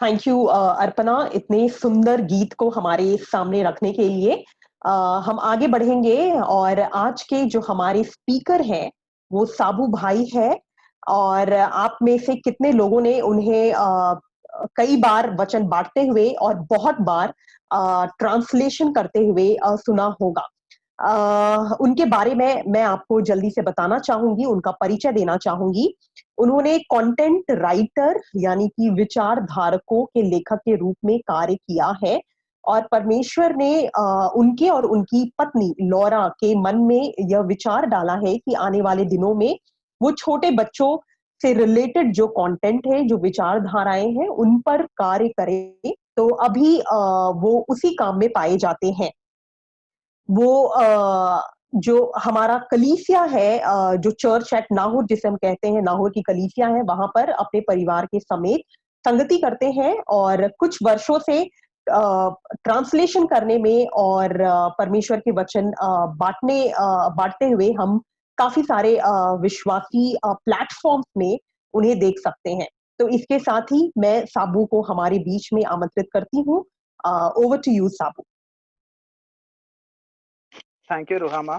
Thank you Arpana, इतने सुंदर गीत को हमारे सामने रखने के लिए। हम आगे बढ़ेंगे और आज के जो हमारे स्पीकर हैं वो साबू भाई है। और आप में से कितने लोगों ने उन्हें कई बार वचन बांटते हुए और बहुत बार ट्रांसलेशन करते हुए सुना होगा। उनके बारे में मैं आपको जल्दी से बताना चाहूंगी, उनका परिचय देना चाहूंगी। उन्होंने कंटेंट राइटर यानी कि विचार धारकों के लेखक के रूप में कार्य किया है। और परमेश्वर ने उनके और उनकी पत्नी लॉरा के मन में यह विचार डाला है कि आने वाले दिनों में वो छोटे बच्चों से रिलेटेड जो कंटेंट है, जो विचारधाराएं हैं, उन पर कार्य करें। तो अभी वो उसी काम में पाए जाते हैं। वो जो हमारा कलीसिया है, जो चर्च एट नाहूर जिसे हम कहते हैं, नाहूर की कलीसिया है, वहां पर अपने परिवार के समेत संगति करते हैं। और कुछ वर्षों से ट्रांसलेशन करने में और परमेश्वर के वचन बांटते हुए हम काफी सारे विश्वासी प्लेटफॉर्म्स में उन्हें देख सकते हैं। तो इसके साथ ही मैं साबू को हमारे बीच में आमंत्रित करती हूँ। Over to you Sabu. Thank you Ruhama.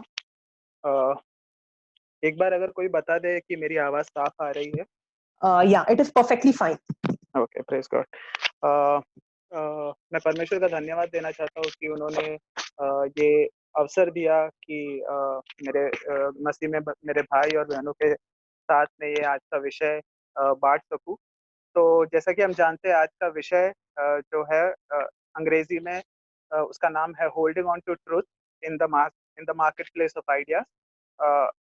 एक बार अगर कोई बता दे कि मेरी आवाज साफ आ रही है। या it is perfectly fine. Okay, praise God. मैं परमेश्वर का धन्यवाद देना चाहता हूँ कि उन्होंने ये अवसर दिया कि मेरे मसीह में मेरे भाई और बहनों के साथ में ये आज का विषय बांट सकूं। तो जैसा कि हम जानते हैं, आज का विषय जो है अंग्रेजी में उसका नाम है holding on to truth in the market place of ideas.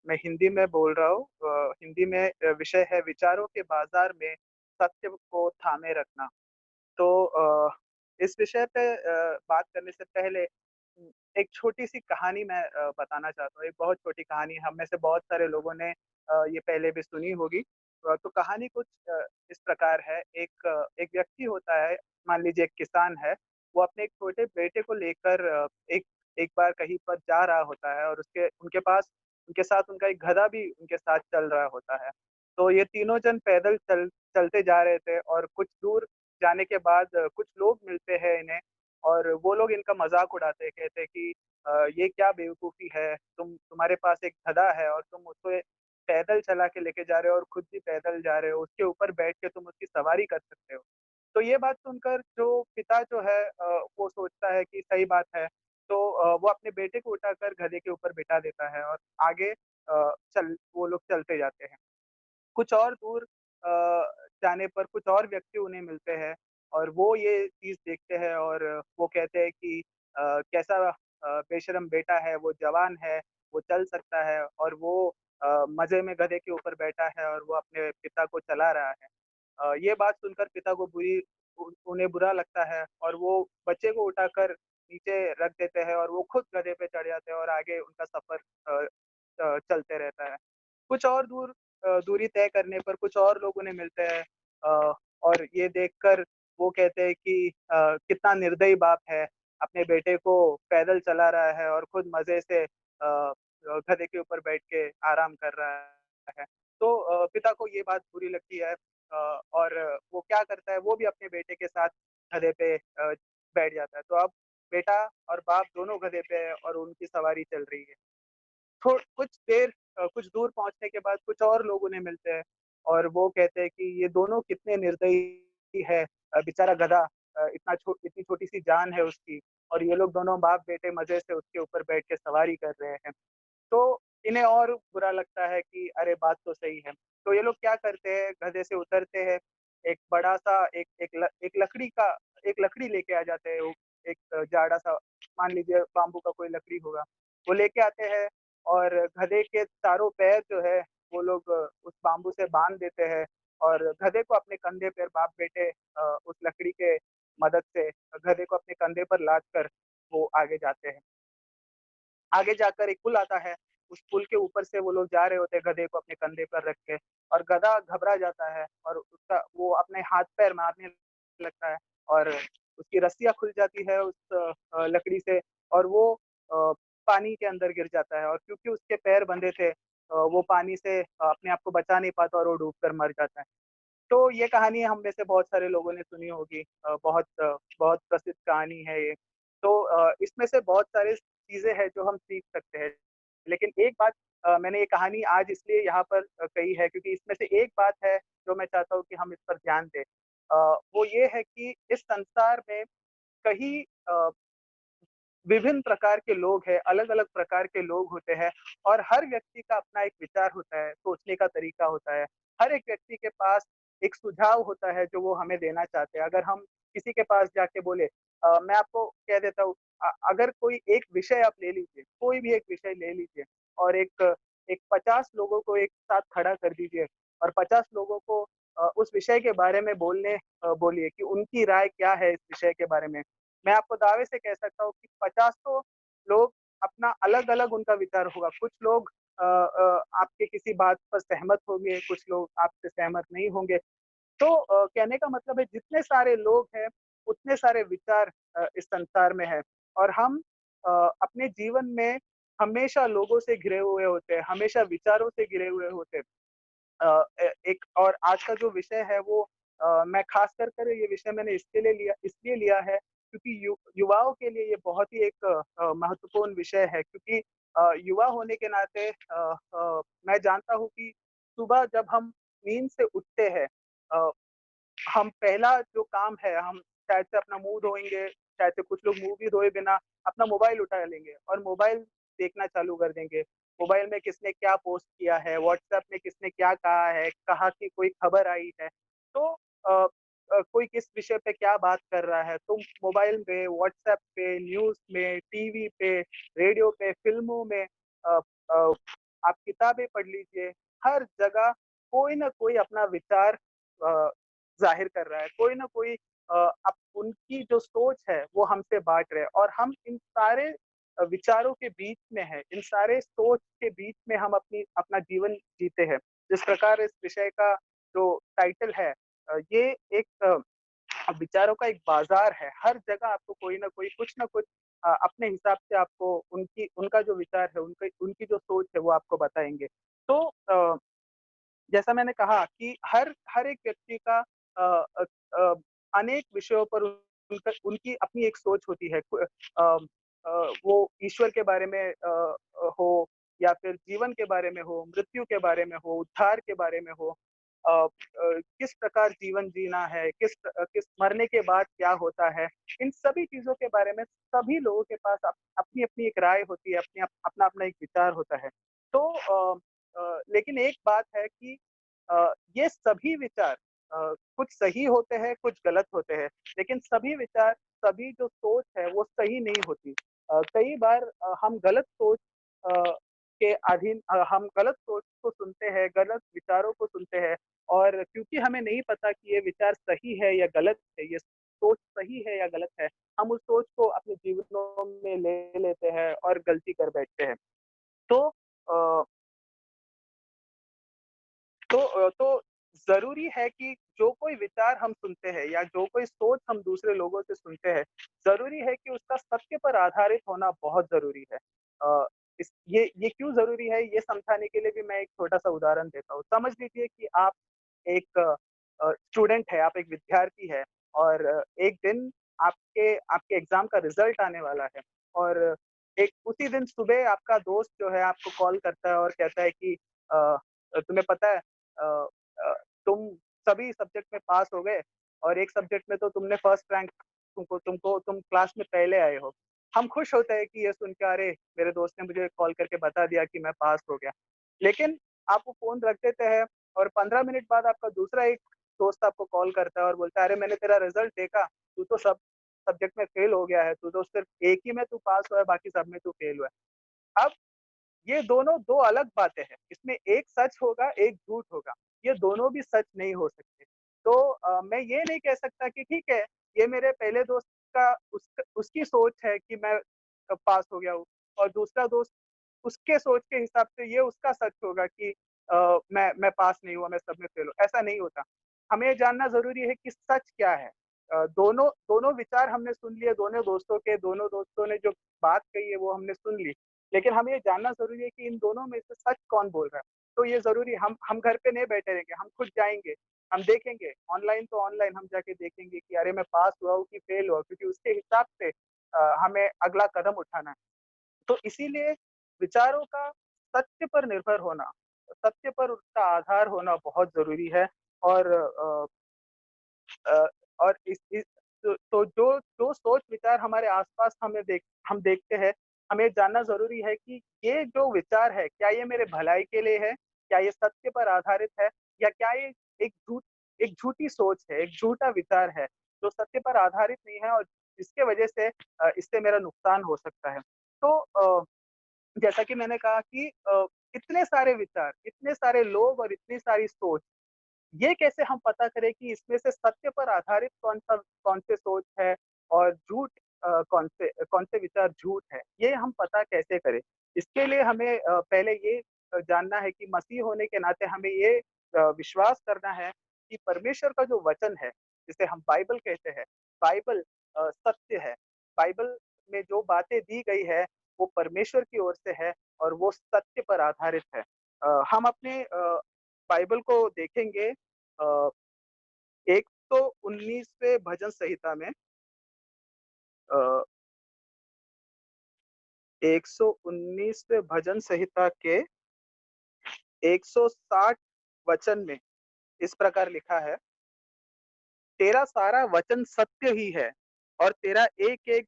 मैं हिंदी में बोल रहा हूँ। हिंदी में विषय है विचारों के बाजार में सत्य को थामे रखना। तो इस विषय पे बात करने से पहले एक छोटी सी कहानी मैं बताना चाहता हूँ। एक बहुत छोटी कहानी, हम में से बहुत सारे लोगों ने ये पहले भी सुनी होगी। तो कहानी कुछ इस प्रकार है। एक व्यक्ति होता है, मान लीजिए एक किसान है। वो अपने एक छोटे बेटे को लेकर एक एक बार कहीं पर जा रहा होता है, और उसके उनके पास उनके साथ उनका एक गधा भी उनके साथ चल रहा होता है। तो ये तीनों जन पैदल चलते जा रहे थे, और कुछ दूर जाने के बाद कुछ लोग मिलते हैं इन्हें, और वो लोग इनका मजाक उड़ाते हैं, कहते हैं कि ये क्या बेवकूफ़ी है, तुम्हारे पास एक गधा है और तुम उसको पैदल चला के लेके जा रहे हो और खुद भी पैदल जा रहे हो, उसके ऊपर बैठ के तुम उसकी सवारी कर सकते हो। तो ये बात सुनकर जो पिता जो है वो सोचता है कि सही बात है। तो वो अपने बेटे को उठाकर गधे के ऊपर बिठा देता है, और आगे चल वो लोग चलते जाते हैं। कुछ और दूर जाने पर कुछ और व्यक्ति उन्हें मिलते हैं, और वो ये चीज़ देखते हैं, और वो कहते हैं कि कैसा बेशर्म बेटा है, वो जवान है, वो चल सकता है, और वो मज़े में गधे के ऊपर बैठा है और वो अपने पिता को चला रहा है। ये बात सुनकर पिता को उन्हें बुरा लगता है, और वो बच्चे को उठाकर नीचे रख देते हैं, और वो खुद गधे पे चढ़ जाते हैं, और आगे उनका सफ़र चलते रहता है। कुछ और दूरी तय करने पर कुछ और लोग उन्हें मिलते हैं, और ये देखकर वो कहते हैं कि कितना निर्दयी बाप है, अपने बेटे को पैदल चला रहा है और खुद मज़े से गधे के ऊपर बैठ के आराम कर रहा है। तो पिता को ये बात बुरी लगती है, और वो क्या करता है, वो भी अपने बेटे के साथ गधे पे बैठ जाता है। तो अब बेटा और बाप दोनों गधे पे है और उनकी सवारी चल रही है। कुछ दूर पहुँचने के बाद कुछ और लोग उन्हें मिलते हैं, और वो कहते हैं कि ये दोनों कितने निर्दयी है। बेचारा गधा, इतनी छोटी-सी जान है उसकी, और ये लोग दोनों बाप-बेटे मज़े से उसके ऊपर बैठ के सवारी कर रहे हैं। तो इन्हें और बुरा लगता है कि अरे बात तो सही है। तो ये लोग क्या करते हैं, गधे से उतरते हैं, एक बड़ा-सा एक लकड़ी लेके आ जाते हैं। वो एक जाड़ा-सा, मान लीजिए बाम्बू का कोई लकड़ी होगा, वो लेके आते हैं, और गधे के चारों पैर जो है वो लोग उस बाम्बू से बाँध देते हैं, और गधे को अपने कंधे पर बाप-बेटे उस लकड़ी के मदद से गधे को अपने कंधे पर लाद कर वो आगे जाते हैं। आगे जाकर एक पुल आता है, उस पुल के ऊपर से वो लोग जा रहे होते हैं गधे को अपने कंधे पर रख के, और गधा घबरा जाता है, और उसका वो अपने हाथ-पैर मारने लगता है, और उसकी रस्सियाँ खुल जाती है उस लकड़ी से, और वो पानी के अंदर गिर जाता है, और क्योंकि उसके पैर बंधे थे वो पानी से अपने आप को बचा नहीं पाता और वो डूब कर मर जाता है। तो ये कहानी हम में से बहुत सारे लोगों ने सुनी होगी। बहुत प्रसिद्ध कहानी है ये। तो इसमें से बहुत सारी चीज़ें हैं जो हम सीख सकते हैं। लेकिन एक बात मैंने ये कहानी आज इसलिए यहाँ पर कही है क्योंकि इसमें से एक बात है जो मैं चाहता हूँ कि हम इस पर ध्यान दें। वो ये है कि इस संसार में कहीं विभिन्न प्रकार के लोग हैं, अलग-अलग प्रकार के लोग होते हैं और हर व्यक्ति का अपना एक विचार होता है, सोचने का तरीका होता है। हर एक व्यक्ति के पास एक सुझाव होता है जो वो हमें देना चाहते हैं। अगर हम किसी के पास जाके बोले मैं आपको कह देता हूँ अगर कोई एक विषय आप ले लीजिए, कोई भी एक विषय ले लीजिए और एक एक 50 लोगों को एक साथ खड़ा कर दीजिए और 50 लोगों को उस विषय के बारे में बोलिए कि उनकी राय क्या है इस विषय के बारे में। मैं आपको दावे से कह सकता हूँ कि 50 तो लोग अपना अलग-अलग उनका विचार होगा। कुछ लोग आपके किसी बात पर सहमत होंगे, कुछ लोग आपसे सहमत नहीं होंगे। तो कहने का मतलब है जितने सारे लोग हैं, उतने सारे विचार इस संसार में हैं और हम अ, अपने जीवन में हमेशा लोगों से घिरे हुए होते हैं, हमेशा विचारों से घिरे हुए होते हैं। एक और आज का जो विषय है वो मैं खास कर ये विषय मैंने इसलिए लिया है क्योंकि युवाओं के लिए ये बहुत ही एक महत्वपूर्ण विषय है क्योंकि युवा होने के नाते मैं जानता हूँ कि सुबह जब हम नींद से उठते हैं अ, हम पहला जो काम है हम शायद से अपना मुँह धोएँगे, शायद से कुछ लोग मुँह भी धोए बिना अपना मोबाइल उठा लेंगे और मोबाइल देखना चालू कर देंगे। मोबाइल में किसने क्या पोस्ट किया है, व्हाट्सएप में किसने क्या कहा है, कहाँ की कोई खबर आई है। तो अ कोई किस विषय पे क्या बात कर रहा है, तो मोबाइल पे, व्हाट्सएप पे, न्यूज़ में, टीवी पे, रेडियो पे, फ़िल्मों में अ, आप किताबें पढ़ लीजिए, हर जगह कोई न कोई अपना विचार अ, ज़ाहिर कर रहा है। कोई न कोई अप उनकी जो सोच है वो हमसे बाँट रहे हैं और हम इन सारे विचारों के बीच में हैं, इन सारे सोच के बीच में हम अपना जीवन जीते हैं। जिस प्रकार इस विषय का जो टाइटल है ये एक विचारों का एक बाज़ार है। हर जगह आपको कोई न कोई कुछ न कुछ अपने हिसाब से आपको उनकी उनका जो विचार है, उनकी उनकी जो सोच है वो आपको बताएँगे। तो जैसा मैंने कहा कि हर हर एक व्यक्ति का अ अ अ, अनेक विषयों पर उनकी अपनी एक सोच होती है। वो ईश्वर के बारे में हो या फिर जीवन के बारे में हो, मृत्यु के बारे में हो, उद्धार के बारे में हो। किस प्रकार जीवन जीना है, किस मरने के बाद क्या होता है, इन सभी चीज़ों के बारे में सभी लोगों के पास अपनी-अपनी एक राय होती है, अपना-अपना एक विचार होता है। तो लेकिन एक बात है कि ये सभी विचार कुछ सही होते हैं, कुछ गलत होते हैं, लेकिन सभी विचार, सभी जो सोच है वो सही नहीं होती। कई बार हम गलत सोच अ, के अधीन हम गलत सोच को सुनते हैं, गलत विचारों को सुनते हैं और क्योंकि हमें नहीं पता कि ये विचार सही है या गलत है, ये सोच सही है या गलत है, हम उस सोच को अपने जीवनों में ले लेते हैं और गलती कर बैठते हैं। तो अ तो ज़रूरी है कि जो कोई विचार हम सुनते हैं या जो कोई सोच हम दूसरे लोगों से सुनते हैं, ज़रूरी है कि उसका सत्य पर आधारित होना बहुत ज़रूरी है। अ, इस ये क्यों ज़रूरी है, ये समझाने के लिए भी मैं एक छोटा-सा उदाहरण देता हूँ। समझ लीजिए कि आप एक स्टूडेंट है, आप एक विद्यार्थी है और एक दिन आपके आपके एग्ज़ाम का रिज़ल्ट आने वाला है और एक उसी दिन सुबह आपका दोस्त जो है आपको कॉल करता है और कहता है कि तुम्हें पता है अ तुम सभी सब्जेक्ट में पास हो गए और एक सब्जेक्ट में तो तुमने फर्स्ट रैंक तुम क्लास में पहले आए हो। हम खुश होते हैं कि ये सुन के अरे! मेरे दोस्त ने मुझे कॉल करके बता दिया कि मैं पास हो गया। लेकिन आप वो फ़ोन रख देते हैं और 15 मिनट बाद आपका दूसरा एक दोस्त आपको कॉल करता है और बोलता है, "अरे! मैंने तेरा रिज़ल्ट देखा, तू तो सब सब्जेक्ट में फ़ेल हो गया है, तू तो सिर्फ़ एक ही में तू पास हुआ है, बाकी सब में तू फ़ेल हुआ है।" अब ये दोनों 2 अलग बातें हैं। इसमें एक सच होगा, एक झूठ होगा। ये दोनों भी सच नहीं हो सकते। तो मैं ये नहीं कह सकता कि ठीक है, ये मेरे पहले दोस्त का उसकी सोच है कि मैं पास हो गया हूँ और दूसरा दोस्त उसके सोच के हिसाब से ये उसका सच होगा कि मैं पास नहीं हुआ, मैं सब में फेल हूँ। ऐसा नहीं होता। हमें ये जानना ज़रूरी है कि सच क्या है? दोनों दोनों विचार हमने सुन लिए, दोनों दोस्तों ने जो बात कही है वो हमने सुन ली। लेकिन हमें ये जानना ज़रूरी है कि इन दोनों में से सच कौन बोल रहा है। तो ये ज़रूरी हम घर पे नहीं बैठे रहेंगे, हम खुद जाएँगे हम देखेंगे ऑनलाइन, तो ऑनलाइन हम जाके देखेंगे कि अरे मैं पास हुआ हूँ कि फेल हुआ, क्योंकि उसके हिसाब से हमें अगला कदम उठाना है। तो इसीलिए विचारों का सत्य पर निर्भर होना, सत्य पर उसका आधार होना बहुत ज़रूरी है। और अ, और इस तो जो जो सोच-विचार हमारे आस-पास हम देखते हैं, हमें जानना ज़रूरी है कि ये जो विचार है, क्या ये मेरे भलाई के लिए है? क्या ये सत्य पर आधारित है? या क्या ये एक झूठ एक झूठी सोच है, एक झूठा विचार है, जो सत्य पर आधारित नहीं है और जिसके वजह से इससे मेरा नुकसान हो सकता है। तो जैसा कि मैंने कहा कि इतने सारे विचार, इतने सारे लोग और इतनी सारी सोच, ये कैसे हम पता करें कि इसमें से सत्य पर आधारित कौन से सोच है और झूठ कौन से विचार झूठ है, ये हम पता कैसे करें? इसके लिए हमें पहले ये जानना है कि मसीह होने के नाते हमें ये विश्वास करना है कि परमेश्वर का जो वचन है, जिसे हम बाइबल कहते हैं, बाइबल सत्य है। बाइबल में जो बातें दी गई है, वो परमेश्वर की ओर से है और वो सत्य पर आधारित है। हम अपने बाइबल को देखेंगे 119वें भजन संहिता में, अ, 119वें भजन संहिता के 160 वचन में इस प्रकार लिखा है, तेरा सारा वचन सत्य ही है और तेरा एक-एक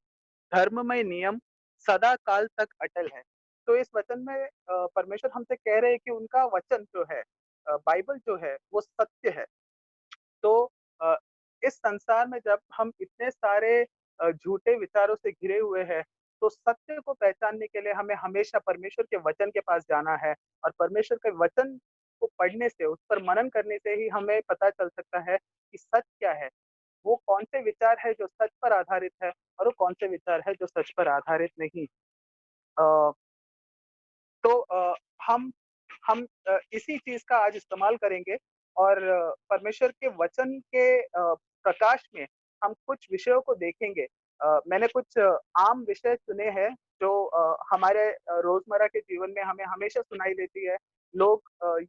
धर्ममय नियम सदा काल तक अटल है। तो इस वचन में परमेश्वर हमसे कह रहे हैं कि उनका वचन जो है, बाइबल जो है, वो सत्य है। तो अ, इस संसार में जब हम इतने सारे झूठे विचारों से घिरे हुए हैं, तो सत्य को पहचानने के लिए हमें हमेशा परमेश्वर के वचन के पास जाना है और परमेश्वर के वचन को पढ़ने से, उस पर मनन करने से ही हमें पता चल सकता है कि सच क्या है। वो कौन से विचार है जो सच पर आधारित है और वो कौन से विचार है जो सच पर आधारित नहीं। अ, तो इसी चीज़ का आज इस्तेमाल करेंगे और परमेश्वर के वचन के प्रकाश में हम कुछ विषयों को देखेंगे। मैंने कुछ आम विषय चुने हैं जो हमारे रोज़मर्रा के जीवन में हमें हमेशा सुनाई देती है। लोग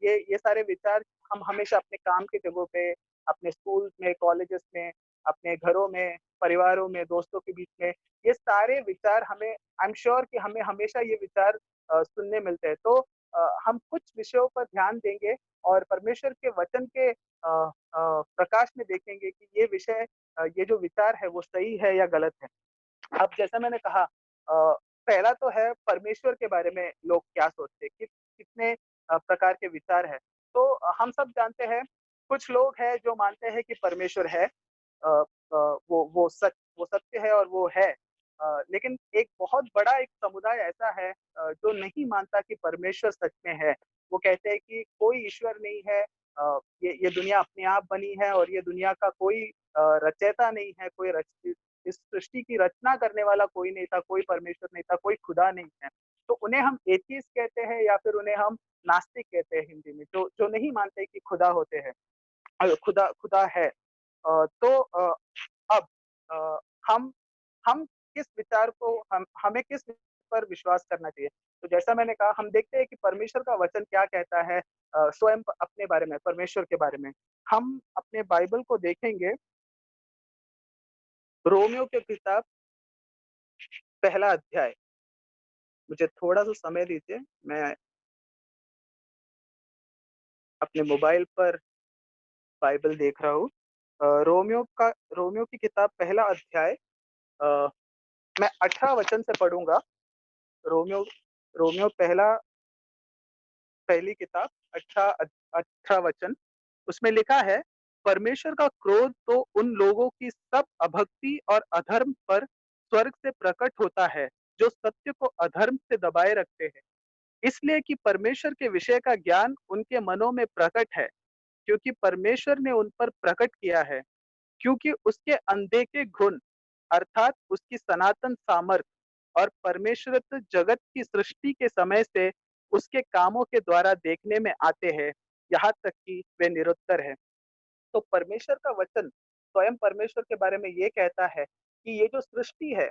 ये सारे विचार हम हमेशा अपने काम की जगहों पे, अपने स्कूल में, कॉलेजेस में, अपने घरों में, परिवारों में, दोस्तों के बीच में, ये सारे विचार हमें आई एम श्योर कि हमें हमेशा ये विचार सुनने मिलते हैं। तो हम कुछ विषयों पर ध्यान देंगे और परमेश्वर के वचन के प्रकाश में देखेंगे कि ये विषय ये जो विचार है वो सही है या गलत है। अब जैसा मैंने कहा, पहला तो है परमेश्वर के बारे में लोग क्या सोचते हैं, कितने प्रकार के विचार हैं। तो हम सब जानते हैं, कुछ लोग हैं जो मानते हैं कि परमेश्वर है, वो सत्य है और वो है। लेकिन एक बहुत बड़ा एक समुदाय ऐसा है जो नहीं मानता कि परमेश्वर सच में है। वो कहते हैं कि कोई ईश्वर नहीं है, ये दुनिया अपने आप बनी है और ये दुनिया का कोई रचयिता नहीं है, कोई रच इस सृष्टि की रचना करने वाला कोई नहीं था, कोई परमेश्वर नहीं था, कोई खुदा नहीं है। तो उन्हें हम एथियस्ट कहते हैं या फिर उन्हें हम नास्तिक कहते हैं हिंदी में, जो जो नहीं मानते कि खुदा होते हैं, खुदा खुदा है। तो अब अ, हम हम किस विचार को हमें किस पर विश्वास करना चाहिए? तो जैसा मैंने कहा, हम देखते हैं कि परमेश्वर का वचन क्या कहता है स्वयं अपने बारे में, परमेश्वर के बारे में। हम अपने बाइबल को देखेंगे, रोमियो की किताब पहला अध्याय। मुझे थोड़ा-सा समय दीजिए, मैं अपने मोबाइल पर बाइबल देख रहा हूँ। रोमियो की किताब पहला अध्याय, अ, मैं 18 वचन से पढ़ूँगा। रोमियो रोमियो पहली किताब 18 वचन, उसमें लिखा है, परमेश्वर का क्रोध तो उन लोगों की सब अभक्ति और अधर्म पर स्वर्ग से प्रकट होता है, जो सत्य को अधर्म से दबाए रखते हैं। इसलिए कि परमेश्वर के विषय का ज्ञान उनके मनों में प्रकट है, क्योंकि परमेश्वर ने उन पर प्रकट किया है। क्योंकि उसके अनदेखे गुण, अर्थात उसकी सनातन सामर्थ और परमेश्वरत्व जगत की सृष्टि के समय से उसके कामों के द्वारा देखने में आते हैं, यहाँ तक कि वे निरुत्तर है। तो परमेश्वर का वचन स्वयं परमेश्वर के बारे में ये कहता है कि ये जो सृष्टि है,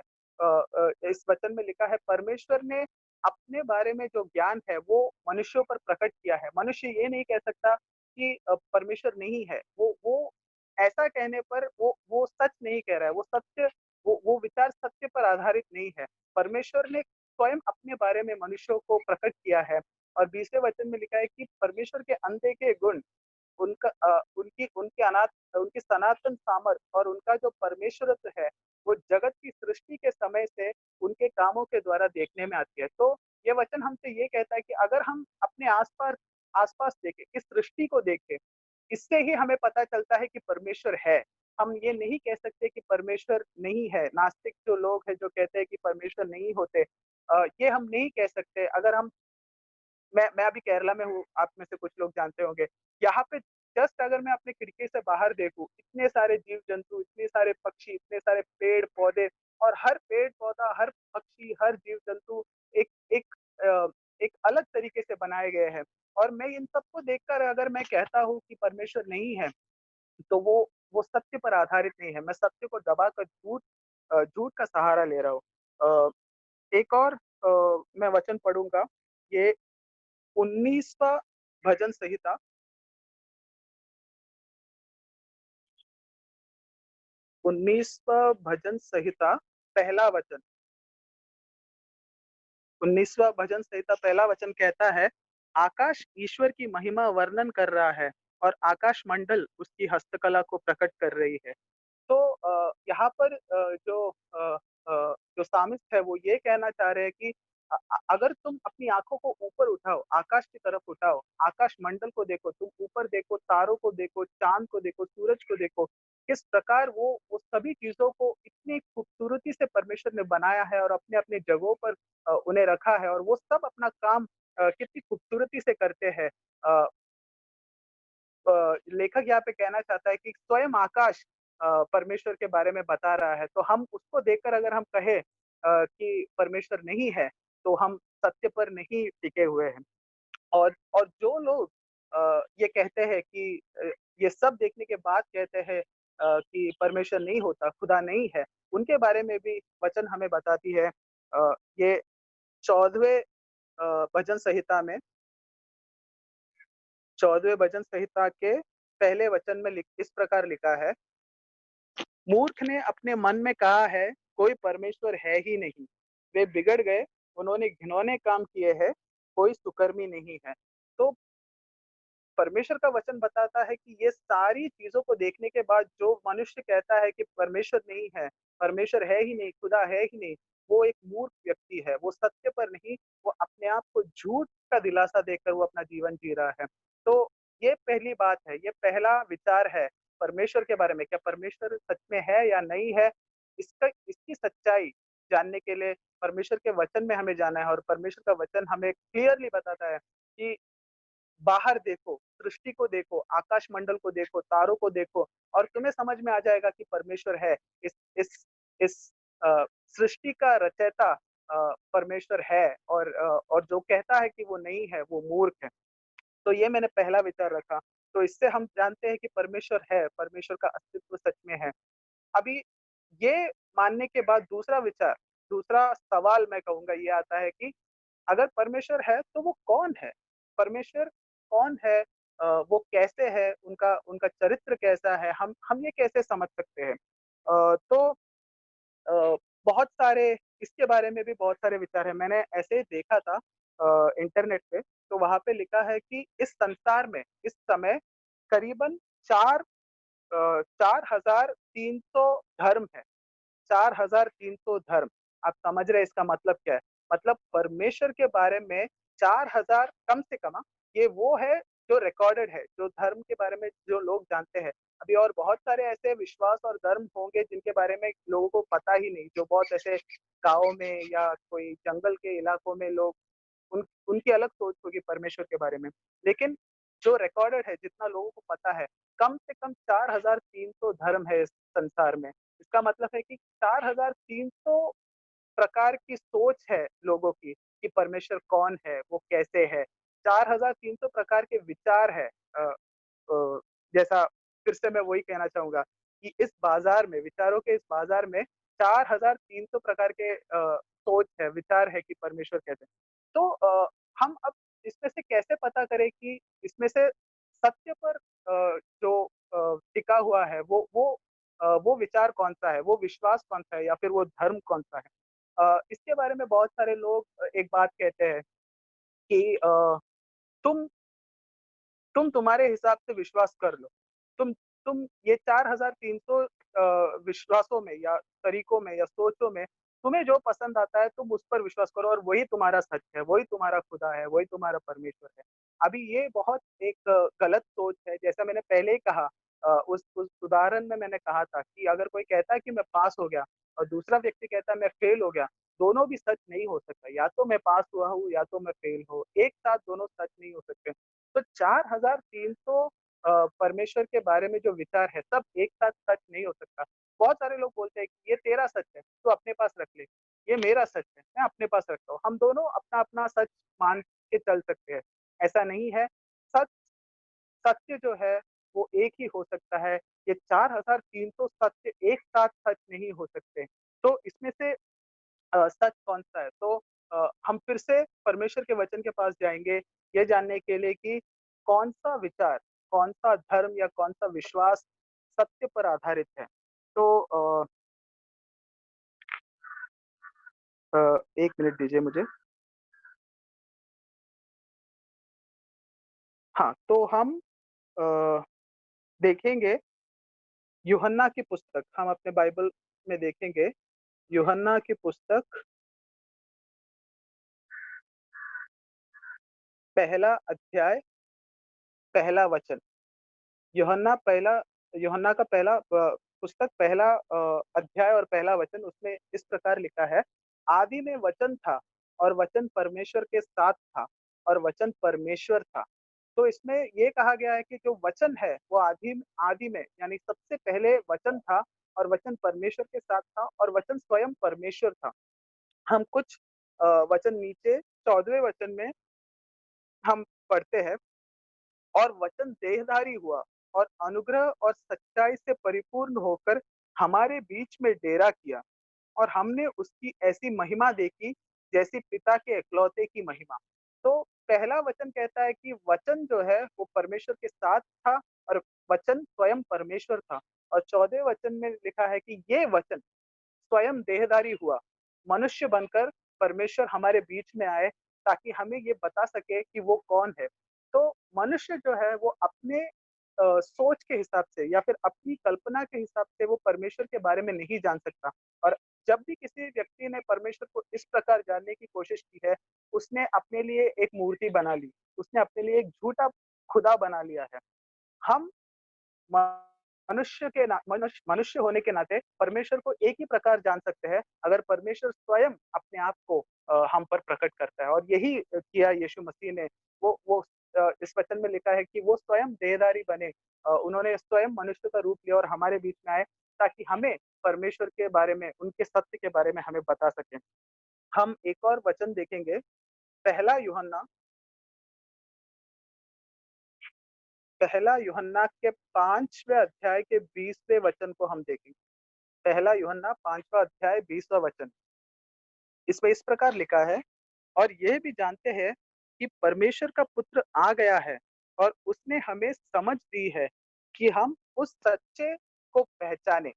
इस वचन में लिखा है, परमेश्वर ने अपने बारे में जो ज्ञान है वो मनुष्यों पर प्रकट किया है। मनुष्य ये नहीं कह सकता कि परमेश्वर नहीं है, वो ऐसा कहने पर वो सच नहीं कह रहा है, वो सत्य वो विचार सत्य पर आधारित नहीं है। परमेश्वर ने स्वयं अपने बारे में मनुष्यों को प्रकट किया है और 20वें वचन में लिखा है कि परमेश्वर के अनदेखे गुण उनका उनकी सनातन सामर्थ और उनका जो परमेश्वरत्व है, वो जगत की सृष्टि के समय से उनके कामों के द्वारा देखने में आती है। तो ये वचन हमसे ये कहता है कि अगर हम अपने आस-पास देखें, इस सृष्टि को देखें, इससे ही हमें पता चलता है कि परमेश्वर है। हम ये नहीं कह सकते कि परमेश्वर नहीं है। नास्तिक जो लोग हैं, जो कहते हैं कि परमेश्वर नहीं होते, ये हम नहीं कह सकते। अगर हम मैं अभी केरला में हूँ, आप में से कुछ लोग जानते होंगे। यहाँ पे जस्ट अगर मैं अपनी खिड़की से बाहर देखूँ, इतने सारे जीव-जंतु, इतने सारे पक्षी, इतने सारे पेड़-पौधे और हर पेड़-पौधा, हर पक्षी, हर जीव-जंतु एक एक अ, एक अलग तरीके से बनाए गए हैं और मैं इन सबको देखकर अगर मैं कहता हूँ कि परमेश्वर नहीं है, तो वो सत्य पर आधारित नहीं है। मैं सत्य को दबाकर झूठ का सहारा ले रहा हूँ। एक और मैं वचन पढ़ूँगा, ये 19वाँ भजन संहिता 19वाँ भजन संहिता पहला वचन 19वाँ भजन संहिता पहला वचन कहता है, आकाश ईश्वर की महिमा वर्णन कर रहा है और आकाश मंडल उसकी हस्तकला को प्रकट कर रही है। तो यहाँ पर जो सामिस्ट है वो ये कहना चाह रहे हैं कि अगर तुम अपनी आँखों को ऊपर उठाओ, आकाश की तरफ उठाओ, आकाश मंडल को देखो, तुम ऊपर देखो, तारों को देखो, चाँद को देखो, सूरज को देखो, किस प्रकार वो सभी चीज़ों को इतनी खूबसूरती से परमेश्वर ने बनाया है और अपने-अपने जगहों पर उन्हें रखा है और वो सब अपना काम कितनी खूबसूरती से करते हैं। अ लेखक यहाँ पे कहना चाहता है कि स्वयं आकाश परमेश्वर के बारे में बता रहा है, तो हम उसको देखकर अगर हम कहें कि परमेश्वर नहीं है, तो हम सत्य पर नहीं टिके हुए हैं। और जो लोग ये कहते हैं कि ये सब देखने के बाद कहते हैं कि परमेश्वर नहीं होता, खुदा नहीं है, उनके बारे में भी वचन हमें बताती है। ये 14वें भजन संहिता में 14वें भजन संहिता के पहले वचन में इस प्रकार लिखा है, मूर्ख ने अपने मन में कहा है, कोई परमेश्वर है ही नहीं। वे बिगड़ गए, उन्होंने घिनौने काम किए हैं, कोई सुकर्मी नहीं है। तो परमेश्वर का वचन बताता है कि ये सारी चीज़ों को देखने के बाद जो मनुष्य कहता है कि परमेश्वर नहीं है, परमेश्वर है ही नहीं, खुदा है ही नहीं, वो एक मूर्ख व्यक्ति है। वो सत्य पर नहीं, वो अपने आप को झूठ का दिलासा देकर वो अपना जीवन जी रहा है। तो ये पहली बात है, ये पहला विचार है परमेश्वर के बारे में। क्या परमेश्वर सच में है या नहीं है? इसकी सच्चाई जानने के लिए परमेश्वर के वचन में हमें जाना है और परमेश्वर का वचन हमें क्लियरली बताता है कि बाहर देखो, सृष्टि को देखो, आकाश मंडल को देखो, तारों को देखो और तुम्हें समझ में आ जाएगा कि परमेश्वर है। इस इस इस सृष्टि का रचयिता परमेश्वर है और जो कहता है कि वो नहीं है, वो मूर्ख है। तो ये मैंने पहला विचार रखा। तो इससे हम जानते हैं कि परमेश्वर है, परमेश्वर का अस्तित्व सच में है। अभी ये मानने के बाद दूसरा सवाल मैं कहूँगा ये आता है कि अगर परमेश्वर है तो वो कौन है? परमेश्वर कौन है? वो कैसे है? उनका उनका चरित्र कैसा है? हम ये कैसे समझ सकते हैं? तो बहुत सारे इसके बारे में भी बहुत सारे विचार हैं। मैंने ऐसे ही देखा था इंटरनेट पे, तो वहाँ पे लिखा है कि इस संसार में इस समय करीबन 4,300 धर्म हैं। 4,300 धर्म। आप समझ रहे हैं इसका मतलब क्या है? मतलब परमेश्वर के बारे में 4,000 कम से कम ये वो है जो रिकॉर्डेड है, जो धर्म के बारे में जो लोग जानते हैं। अभी और बहुत सारे ऐसे विश्वास और धर्म होंगे जिनके बारे में लोगों को पता ही नहीं, जो बहुत ऐसे गाँव में या कोई जंगल के इलाकों में लोग उनकी अलग सोच होगी परमेश्वर के बारे में। लेकिन जो रिकॉर्डेड है, जितना लोगों को पता है, कम से कम 4,300 धर्म है इस संसार में। इसका मतलब है कि 4,300 प्रकार की सोच है लोगों की कि परमेश्वर कौन है, वो कैसे है। 4,300 प्रकार के विचार है। जैसा फिर से मैं वही कहना चाहूँगा कि इस बाज़ार में विचारों के इस बाज़ार में 4,300 प्रकार के सोच है, विचार है कि परमेश्वर कैसे हैं। तो हम अब इसमें से कैसे पता करें कि इसमें से सत्य पर जो टिका हुआ है वो विचार कौन-सा है, वो विश्वास कौन-सा है या फिर वो धर्म कौन-सा है। इसके बारे में बहुत सारे लोग एक बात कहते हैं कि तुम तुम्हारे हिसाब से विश्वास कर लो। तुम ये 4300 विश्वासों में या तरीकों में या सोचों में तुम्हें जो पसंद आता है तुम उस पर विश्वास करो और वही तुम्हारा सच है, वही तुम्हारा खुदा है, वही तुम्हारा परमेश्वर है। अभी ये बहुत एक गलत सोच है, जैसा मैंने पहले ही कहा उस उदाहरण में मैंने कहा था कि अगर कोई कहता है कि मैं पास हो गया और दूसरा व्यक्ति कहता है मैं फेल हो गया, दोनों भी सच नहीं हो सकता। या तो मैं पास हुआ हूँ या तो मैं फेल हूँ, एक साथ दोनों सच नहीं हो सकते। तो 4300 परमेश्वर के बारे में जो विचार है, सब एक साथ सच नहीं हो सकता। बहुत सारे लोग बोलते हैं कि ये तेरा सच है, तू अपने पास रख ले। ये मेरा सच है, मैं अपने पास रखता हूँ। हम दोनों अपना-अपना सच मान के चल सकते हैं। ऐसा नहीं है। सच सत्य जो है, वो एक ही हो सकता है। ये 4300 सत्य एक साथ सच नहीं हो सकते। तो इसमें से सच कौन-सा है? तो हम फिर से परमेश्वर के वचन के पास जाएँगे, ये जानने के लिए कि कौन-सा विचार, कौन-सा धर्म या कौन-सा विश्वास सत्य पर आधारित है। तो 1 मिनट दीजिए मुझे। हाँ, तो हम अ, देखेंगे यूहन्ना की पुस्तक, हम अपने बाइबल में देखेंगे, यूहन्ना की पुस्तक पहला अध्याय, पहला वचन। यूहन्ना पहला यूहन्ना का पहला पुस्तक पहला अध्याय और पहला वचन उसमें इस प्रकार लिखा है, आदि में वचन था और वचन परमेश्वर के साथ था और वचन परमेश्वर था। तो इसमें ये कहा गया है कि जो वचन है वो आदि आदि में यानी सबसे पहले वचन था और वचन परमेश्वर के साथ था और वचन स्वयं परमेश्वर था। हम कुछ वचन नीचे 14वें वचन में हम पढ़ते हैं और वचन देहधारी हुआ और अनुग्रह और सच्चाई से परिपूर्ण होकर हमारे बीच में डेरा किया और हमने उसकी ऐसी महिमा देखी जैसी पिता के इकलौते की महिमा। तो पहला वचन कहता है कि वचन जो है वो परमेश्वर के साथ था और वचन स्वयं परमेश्वर था। और 14वें वचन में लिखा है कि ये वचन स्वयं देहधारी हुआ, मनुष्य बनकर परमेश्वर हमारे बीच में आए ताकि हमें ये बता सके कि वो कौन है। तो मनुष्य जो है वो अपने सोच के हिसाब से या फिर अपनी कल्पना के हिसाब से वो परमेश्वर के बारे में नहीं जान सकता। और जब भी किसी व्यक्ति ने परमेश्वर को इस प्रकार जानने की कोशिश की है, उसने अपने लिए एक मूर्ति बना ली, उसने अपने लिए एक झूठा खुदा बना लिया है। हम मनुष्य होने के नाते परमेश्वर को एक ही प्रकार जान सकते हैं, अगर परमेश्वर स्वयं अपने आप को हम पर प्रकट करता है और यही किया यीशु मसीह ने। वो इस वचन में लिखा है कि वो स्वयं देहधारी बने। उन्होंने स्वयं मनुष्य का रूप लिया और हमारे बीच में आए ताकि हमें परमेश्वर के बारे में, उनके सत्य के बारे में हमें बता सकें। हम एक और वचन देखेंगे, पहला यूहन्ना पहला यूहन्ना के 5वें अध्याय के 20वें वचन को हम देखेंगे। पहला यूहन्ना 5वाँ अध्याय 20वाँ वचन। इसमें इस प्रकार लिखा है, और यह भी जानते हैं कि परमेश्वर का पुत्र आ गया है और उसने हमें समझ दी है कि हम उस सच्चे को पहचाने।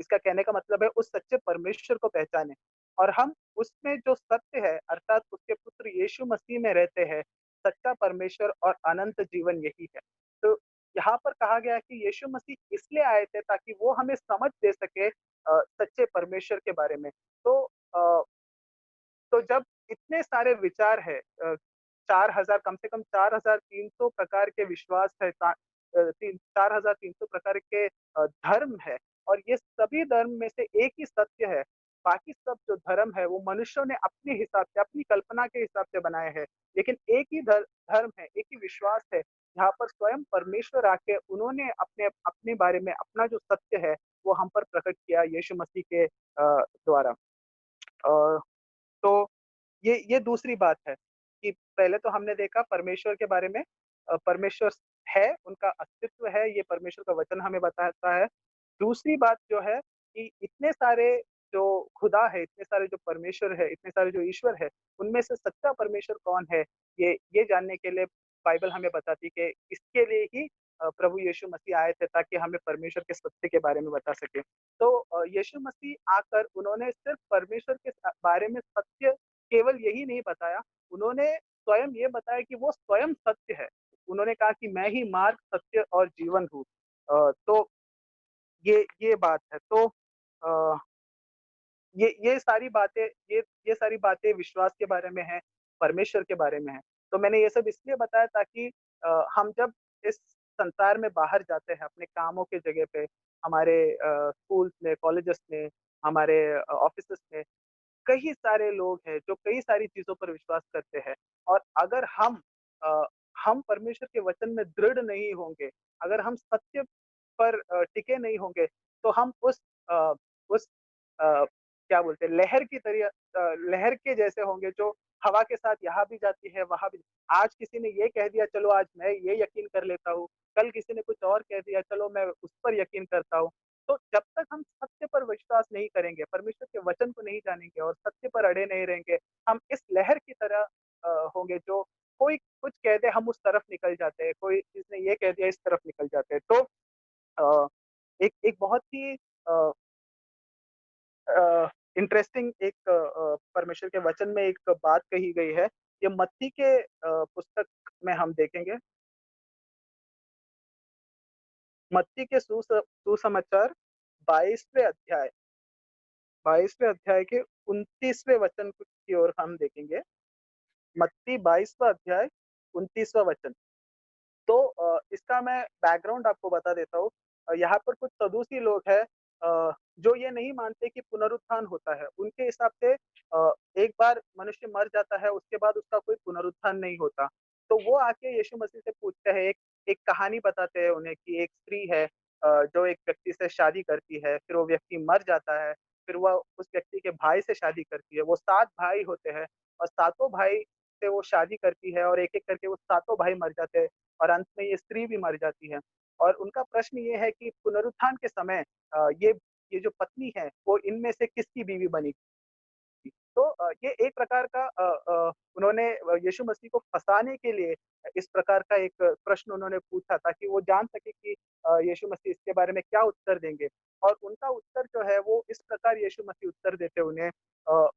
इसका कहने का मतलब है उस सच्चे परमेश्वर को पहचाने और हम उसमें जो सत्य है अर्थात उसके पुत्र यीशु मसीह में रहते हैं। सच्चा परमेश्वर और अनंत जीवन यही है। तो यहाँ पर कहा गया है कि यीशु मसीह इसलिए आए थे ताकि वो हमें समझ दे सके सच्चे परमेश्वर के बारे में। तो अ, तो जब इतने सारे विचार है 4000 कम से कम 4300 प्रकार के विश्वास है, 4300 प्रकार के धर्म है और ये सभी धर्म में से एक ही सत्य है। बाकी सब जो धर्म है वो मनुष्यों ने अपने हिसाब से, अपनी कल्पना के हिसाब से बनाए हैं। लेकिन एक ही धर्म है, एक ही विश्वास है, जहाँ पर स्वयं परमेश्वर आके उन्होंने अपने अपने बारे में अपना जो सत्य है, वो हम पर प्रकट किया यीशु मसीह के द्वारा। अ, तो ये दूसरी बात है कि पहले तो हमने देखा परमेश्वर के बारे में। परमेश्वर है, उनका अस्तित्व है, ये परमेश्वर का वचन हमें बताता है। दूसरी बात जो है कि इतने सारे जो खुदा है, इतने सारे जो परमेश्वर है, इतने सारे जो ईश्वर है, उनमें से सच्चा परमेश्वर कौन है? ये जानने के लिए बाइबल हमें बताती है कि इसके लिए ही प्रभु यीशु मसीह आए थे ताकि हमें परमेश्वर के सत्य के बारे में बता सके। तो यीशु मसीह आकर उन्होंने सिर्फ परमेश्वर के बारे में सत्य केवल यही नहीं बताया, उन्होंने स्वयं ये बताया कि वो स्वयं सत्य है। उन्होंने कहा कि मैं ही मार्ग, सत्य और जीवन हूँ। तो ये बात है। तो अ, ये सारी बातें ये सारी बातें विश्वास के बारे में हैं, परमेश्वर के बारे में हैं। तो मैंने ये सब इसलिए बताया ताकि हम जब इस संसार में बाहर जाते हैं अपने कामों के जगह पे, हमारे स्कूल्स में, कॉलेजेस में, हमारे ऑफ़िसेस में, कई सारे लोग हैं जो कई सारी चीज़ों पर विश्वास करते हैं और अगर अ, हम परमेश्वर के वचन में दृढ़ नहीं होंगे, अगर हम सत्य पर टिके नहीं होंगे, तो हम उस क्या बोलते हैं लहर की तरह लहर के जैसे होंगे जो हवा के साथ यहाँ भी जाती है, वहाँ भी। आज किसी ने ये कह दिया चलो आज मैं ये यकीन कर लेता हूँ, कल किसी ने कुछ और कह दिया चलो मैं उस पर यकीन करता हूँ। तो जब तक हम सत्य पर विश्वास नहीं करेंगे, परमेश्वर के वचन को नहीं जानेंगे और सत्य पर अड़े नहीं रहेंगे, हम इस लहर की तरह होंगे जो कोई कुछ कह दे हम उस तरफ निकल जाते हैं, कोई किसी ने ये कह दिया इस तरफ निकल जाते हैं। तो अ, एक एक बहुत ही अ इंटरेस्टिंग एक परमेश्वर के वचन में एक बात कही गई है। ये मत्ती के पुस्तक में हम देखेंगे, मत्ती के सुसमाचार 22वें अध्याय के 29वें वचन की ओर हम देखेंगे। मत्ती 22वां अध्याय 29वां वचन। तो इसका मैं बैकग्राउंड आपको बता देता हूँ। यहाँ पर कुछ सदूसी लोग हैं जो ये नहीं मानते कि पुनरुत्थान होता है। उनके हिसाब से एक बार मनुष्य मर जाता है, उसके बाद उसका कोई पुनरुत्थान नहीं होता। तो वो आके यीशु मसीह से पूछते हैं, एक एक कहानी बताते हैं उन्हें कि एक स्त्री है जो एक व्यक्ति से शादी करती है, फिर वो व्यक्ति मर जाता है, फिर वह उस व्यक्ति के भाई से शादी करती है। वो 7 भाई होते हैं और सातों भाई से वो शादी करती है और एक-एक करके वो सातों भाई मर जाते हैं। और अंत में ये स्त्री भी मर जाती है। और उनका प्रश्न ये है कि पुनरुत्थान के समय ये जो पत्नी है, वो इनमें से किसकी बीवी बनी? तो ये एक प्रकार का उन्होंने यीशु मसीह को फँसाने के लिए इस प्रकार का एक प्रश्न उन्होंने पूछा ताकि वो जान सके कि यीशु मसीह इसके बारे में क्या उत्तर देंगे। और उनका उत्तर जो है वो इस प्रकार यीशु मसीह उत्तर देते उन्हें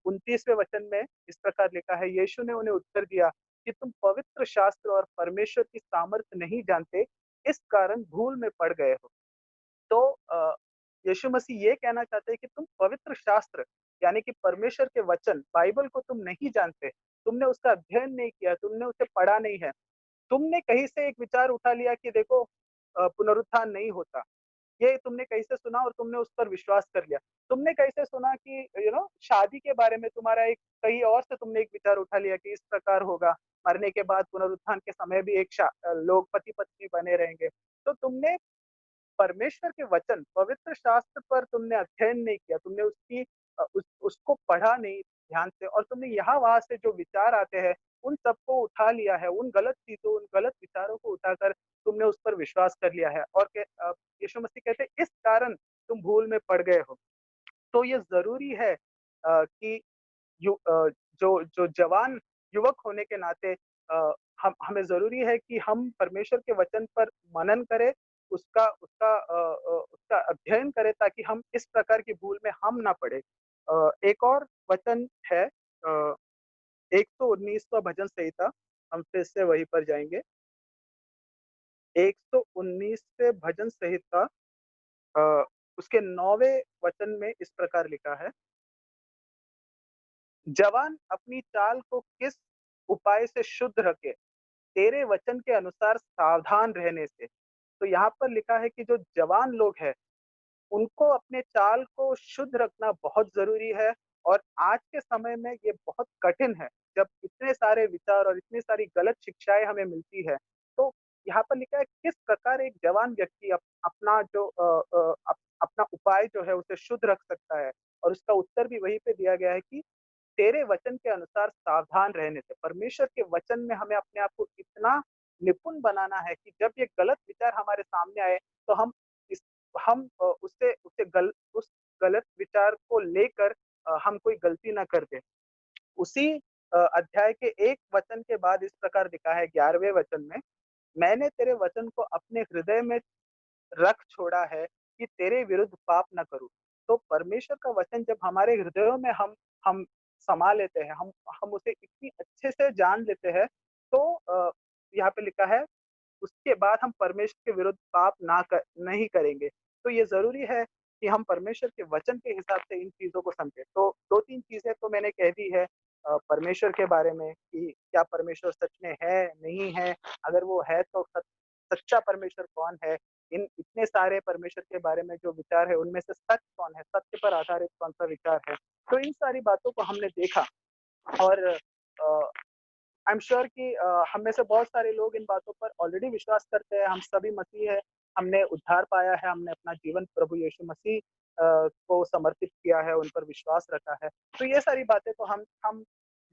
29वें वचन में इस प्रकार लिखा है, यीशु ने उन्हें उत्तर दिया कि तुम पवित्र शास्त्र और परमेश्वर की सामर्थ्य नहीं जानते, इस कारण भूल में पड़ गए हो। तो यीशु मसीह ये कहना चाहते हैं कि तुम पवित्र शास्त्र यानी कि परमेश्वर के वचन बाइबल को तुम नहीं जानते, तुमने उसका अध्ययन नहीं किया, तुमने उसे पढ़ा नहीं है। तुमने कहीं से एक विचार उठा लिया कि देखो पुनरुत्थान नहीं होता। ये तुमने कहीं से सुना और तुमने उस पर विश्वास कर लिया। तुमने कहीं से सुना कि शादी के बारे में तुम्हारा एक कहीं और से तुमने एक विचार उठा लिया कि इस प्रकार होगा, मरने के बाद पुनरुत्थान के समय भी लोग पति-पत्नी बने रहेंगे। तो तुमने परमेश्वर के वचन, पवित्र शास्त्र पर तुमने अध्ययन नहीं किया, तुमने उसको पढ़ा नहीं ध्यान से और तुमने यहाँ-वहाँ से जो विचार आते हैं, उन सबको उठा लिया है, उन गलत चीज़ों, उन गलत विचारों को उठाकर तुमने उस पर विश्वास कर लिया है और यीशु मसीह कहते हैं, इस कारण तुम भूल में पड़ गए हो। तो ये ज़रूरी है कि जो जो जवान युवक होने के नाते हम हमें ज़रूरी है कि हम परमेश्वर के वचन पर मनन करें, उसका अध्ययन करें ताकि हम इस प्रकार की भूल में हम ना पड़े। एक और वचन है 119वाँ भजन संहिता, हम फिर से वहीं पर जाएँगे। 119वें भजन संहिता उसके 9वें वचन में इस प्रकार लिखा है, जवान अपनी चाल को किस उपाय से शुद्ध रखे, तेरे वचन के अनुसार सावधान रहने से। तो यहाँ पर लिखा है कि जो जवान लोग हैं, उनको अपने चाल को शुद्ध रखना बहुत ज़रूरी है और आज के समय में ये बहुत कठिन है, जब इतने सारे विचार और इतनी सारी गलत शिक्षाएँ हमें मिलती है। तो यहाँ पर लिखा है किस प्रकार एक जवान व्यक्ति अपना जो अपना उपाय जो है उसे शुद्ध रख सकता है और उसका उत्तर भी वहीं पे दिया गया है कि तेरे वचन के अनुसार सावधान रहने से। परमेश्वर के वचन में हमें अपने आप को इतना निपुण बनाना है कि जब ये गलत विचार हमारे सामने आए, तो इस हम उससे उससे गल उस गलत विचार को लेकर हम कोई गलती ना कर दें। उसी अध्याय के 1 वचन के बाद इस प्रकार लिखा है 11वें वचन में, मैंने तेरे वचन को अपने हृदय में रख छोड़ा है कि तेरे विरुद्ध पाप ना करूँ। तो परमेश्वर का वचन जब हमारे हृदयों में हम समा लेते हैं, हम उसे इतनी अच्छे से जान लेते हैं, तो यहाँ पे लिखा है उसके बाद हम परमेश्वर के विरुद्ध पाप नहीं करेंगे। तो ये ज़रूरी है कि हम परमेश्वर के वचन के हिसाब से इन चीज़ों को समझें। तो 2-3 चीज़ें तो मैंने कह दी है परमेश्वर के बारे में कि क्या परमेश्वर सच में है, नहीं है? अगर वो है तो सच्चा परमेश्वर कौन है? इन इतने सारे परमेश्वर के बारे में जो विचार है, उनमें से सच कौन है? सत्य पर आधारित कौन-सा विचार है? तो इन सारी बातों को हमने देखा और आई एम श्योर कि हम में से बहुत सारे लोग इन बातों पर ऑलरेडी विश्वास करते हैं, हम सभी मसीह हैं, हमने उद्धार पाया है, हमने अपना जीवन प्रभु यीशु मसीह को समर्पित किया है, उन पर विश्वास रखा है। तो ये सारी बातें तो हम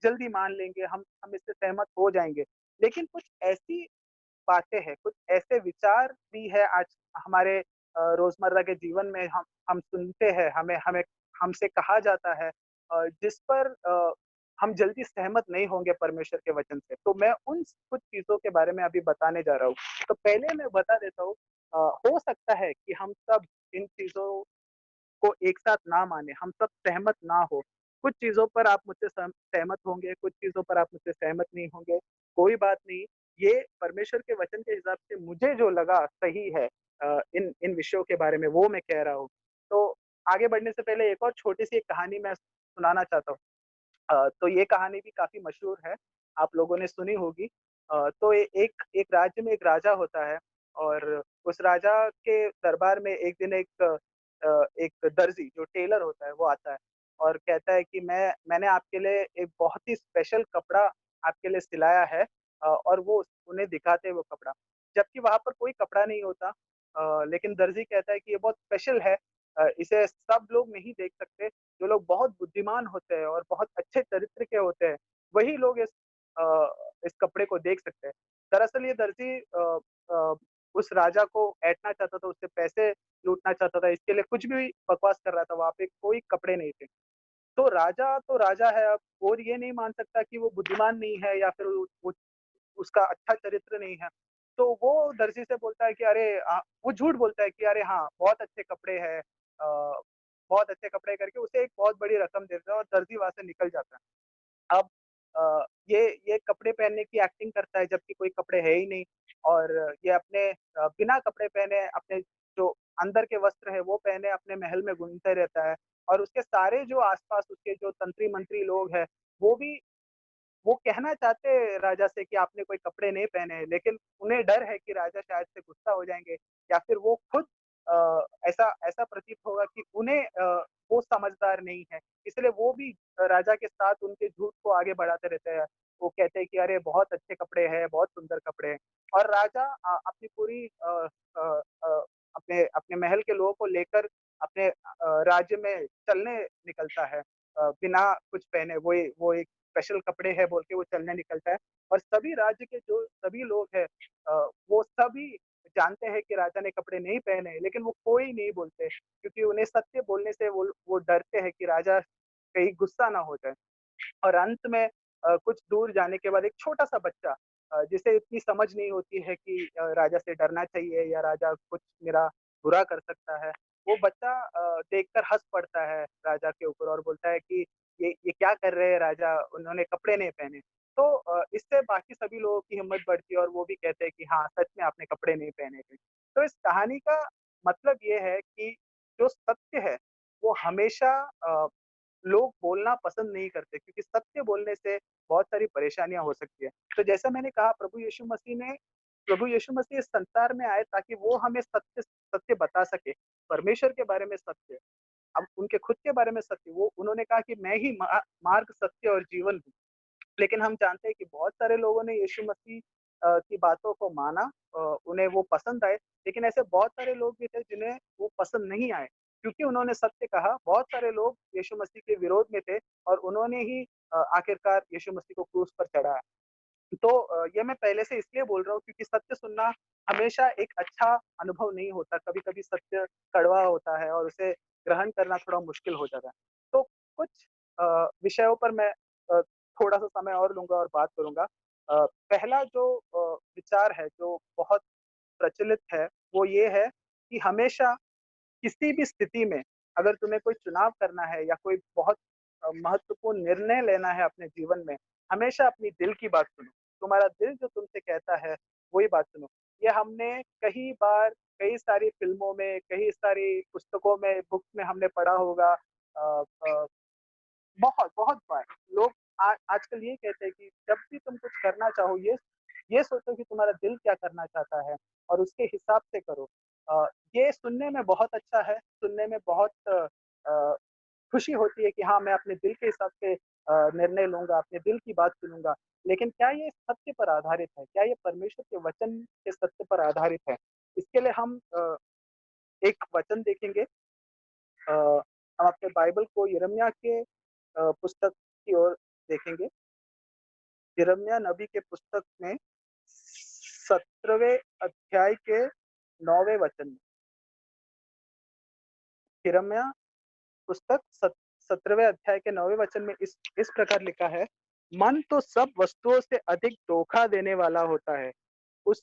जल्दी मान लेंगे, हम इससे सहमत हो जाएँगे। लेकिन कुछ ऐसी बातें हैं, कुछ ऐसे विचार भी है आज हमारे रोज़मर्रा के जीवन में हम सुनते हैं, हमें हमें हमसे कहा जाता है जिस पर हम जल्दी सहमत नहीं होंगे परमेश्वर के वचन से। तो मैं उन कुछ चीज़ों के बारे में अभी बताने जा रहा हूँ। तो पहले मैं बता देता हूँ हो सकता है कि हम सब इन चीज़ों को एक साथ ना माने, हम सब सहमत ना हो। कुछ चीज़ों पर आप मुझसे सहमत होंगे, कुछ चीज़ों पर आप मुझसे सहमत नहीं होंगे, कोई बात नहीं। ये परमेश्वर के वचन के हिसाब से मुझे जो लगा सही है इन इन विषयों के बारे में वो मैं कह रहा हूँ। तो आगे बढ़ने से पहले एक और छोटी-सी एक कहानी मैं सुनाना चाहता हूँ। तो ये कहानी भी काफ़ी मशहूर है, आप लोगों ने सुनी होगी। तो एक एक राज्य में एक राजा होता है और उस राजा के दरबार में एक दिन एक दर्जी जो टेलर होता है वो आता है और कहता है कि मैंने आपके लिए एक बहुत ही स्पेशल कपड़ा आपके लिए सिलाया है और वो उन्हें दिखाते हैं वो कपड़ा। जबकि वहाँ पर कोई कपड़ा नहीं होता लेकिन दर्जी कहता है कि ये बहुत स्पेशल है इसे सब लोग नहीं देख सकते। जो लोग बहुत बुद्धिमान होते हैं और बहुत अच्छे चरित्र के होते हैं, वही लोग इस कपड़े को देख सकते हैं। दरअसल ये दर्जी उस राजा को ऐंठना चाहता था, उससे पैसे लूटना चाहता था, इसके लिए कुछ भी बकवास कर रहा था, वहाँ पे कोई कपड़े नहीं थे। तो राजा है अब और ये नहीं मान सकता कि वो बुद्धिमान नहीं है या फिर वो उसका अच्छा चरित्र नहीं है। तो वो दर्जी से बोलता है कि अरे वो झूठ बोलता है कि अरे हाँ, बहुत अच्छे कपड़े हैं बहुत अच्छे कपड़े करके उसे एक बहुत बड़ी रकम देता है और दर्जी वहाँ से निकल जाता है। अब ये कपड़े पहनने की एक्टिंग करता है जबकि कोई कपड़े है ही नहीं और ये अपने बिना कपड़े पहने अपने जो अंदर के वस्त्र है वो पहने अपने महल में घूमते रहता है और उसके सारे जो आस-पास उसके जो तंत्री-मंत्री लोग हैं, वो भी वो कहना चाहते हैं राजा से कि आपने कोई कपड़े नहीं पहने हैं, लेकिन उन्हें डर है कि राजा शायद से गुस्सा हो जाएँगे या फिर वो खुद ऐसा ऐसा प्रतीत होगा कि वो समझदार नहीं है, इसलिए वो भी राजा के साथ उनके झूठ को आगे बढ़ाते रहते हैं। वो कहते हैं कि अरे बहुत अच्छे कपड़े हैं, बहुत सुंदर कपड़े हैं और राजा अपनी पूरी अ अपने अपने महल के लोगों को लेकर अपने राज्य में चलने निकलता है बिना कुछ पहने वो एक स्पेशल कपड़े हैं बोल के वो चलने निकलता है और सभी राज्य के जो सभी लोग हैं वो सभी जानते हैं कि राजा ने कपड़े नहीं पहने हैं, लेकिन वो कोई नहीं बोलते क्योंकि उन्हें सत्य बोलने से वो डरते हैं कि राजा कहीं गुस्सा ना हो जाए। और अंत में कुछ दूर जाने के बाद एक छोटा-सा बच्चा जिसे इतनी समझ नहीं होती है कि राजा से डरना चाहिए या राजा कुछ मेरा बुरा कर सकता है। वो बच्चा देखकर हँस पड़ता है राजा के ऊपर और बोलता है कि ये क्या कर रहे हैं राजा? उन्होंने कपड़े नहीं पहने। तो इससे बाकी सभी लोगों की हिम्मत बढ़ती है और वो भी कहते हैं कि हाँ, सच में आपने कपड़े नहीं पहने थे। तो इस कहानी का मतलब ये है कि जो सत्य है, वो हमेशा लोग बोलना पसंद नहीं करते क्योंकि सत्य बोलने से बहुत सारी परेशानियाँ हो सकती है। तो जैसा मैंने कहा प्रभु यीशु मसीह इस संसार में आए ताकि वो हमें सत्य सत्य बता सके। परमेश्वर के बारे में सत्य, अब उनके खुद के बारे में सत्य, वो उन्होंने कहा कि मैं ही मार्ग, सत्य और जीवन हूँ। लेकिन हम जानते हैं कि बहुत सारे लोगों ने यीशु मसीह की बातों को माना उन्हें वो पसंद आए, लेकिन ऐसे बहुत सारे लोग भी थे जिन्हें वो पसंद नहीं आए। क्योंकि उन्होंने सत्य कहा, बहुत सारे लोग यीशु मसीह के विरोध में थे और उन्होंने ही आखिरकार यीशु मसीह को क्रूस पर चढ़ाया। तो ये मैं पहले से इसलिए बोल रहा हूँ क्योंकि सत्य सुनना हमेशा एक अच्छा अनुभव नहीं होता, कभी-कभी सत्य कड़वा होता है और उसे ग्रहण करना थोड़ा मुश्किल हो जाता है। तो कुछ विषयों पर मैं थोड़ा-सा समय और लूँगा और बात करूँगा। पहला जो विचार है जो बहुत प्रचलित है, वो ये है कि हमेशा किसी भी स्थिति में अगर तुम्हें कोई चुनाव करना है या कोई बहुत महत्वपूर्ण निर्णय लेना है अपने जीवन में, हमेशा अपनी दिल की बात सुनो। तुम्हारा दिल जो तुमसे कहता है, वही बात सुनो। ये हमने कई बार, कई सारी फ़िल्मों में, कई सारी पुस्तकों में, बुक्स में हमने पढ़ा होगा। बहुत, बहुत बार लोग आजकल ये कहते हैं कि जब भी तुम कुछ करना चाहो, ये सोचो कि तुम्हारा दिल क्या करना चाहता है और उसके हिसाब से करो। ये सुनने में बहुत अच्छा है, सुनने में बहुत खुशी होती है कि हाँ, मैं अपने दिल के हिसाब से निर्णय लूँगा, अपने दिल की बात सुनूँगा। लेकिन क्या ये सत्य पर आधारित है? क्या ये परमेश्वर के वचन के सत्य पर आधारित है? इसके लिए हम एक वचन देखेंगे। हम अपने बाइबल को यिर्मयाह के पुस्तक की ओर देखेंगे। यिर्मयाह नबी के पुस्तक में 17वें अध्याय के 9वें वचन में, यिर्मयाह पुस्तक 17वें अध्याय के 9वें वचन में इस प्रकार लिखा है, मन तो सब वस्तुओं से अधिक धोखा देने वाला होता है। उस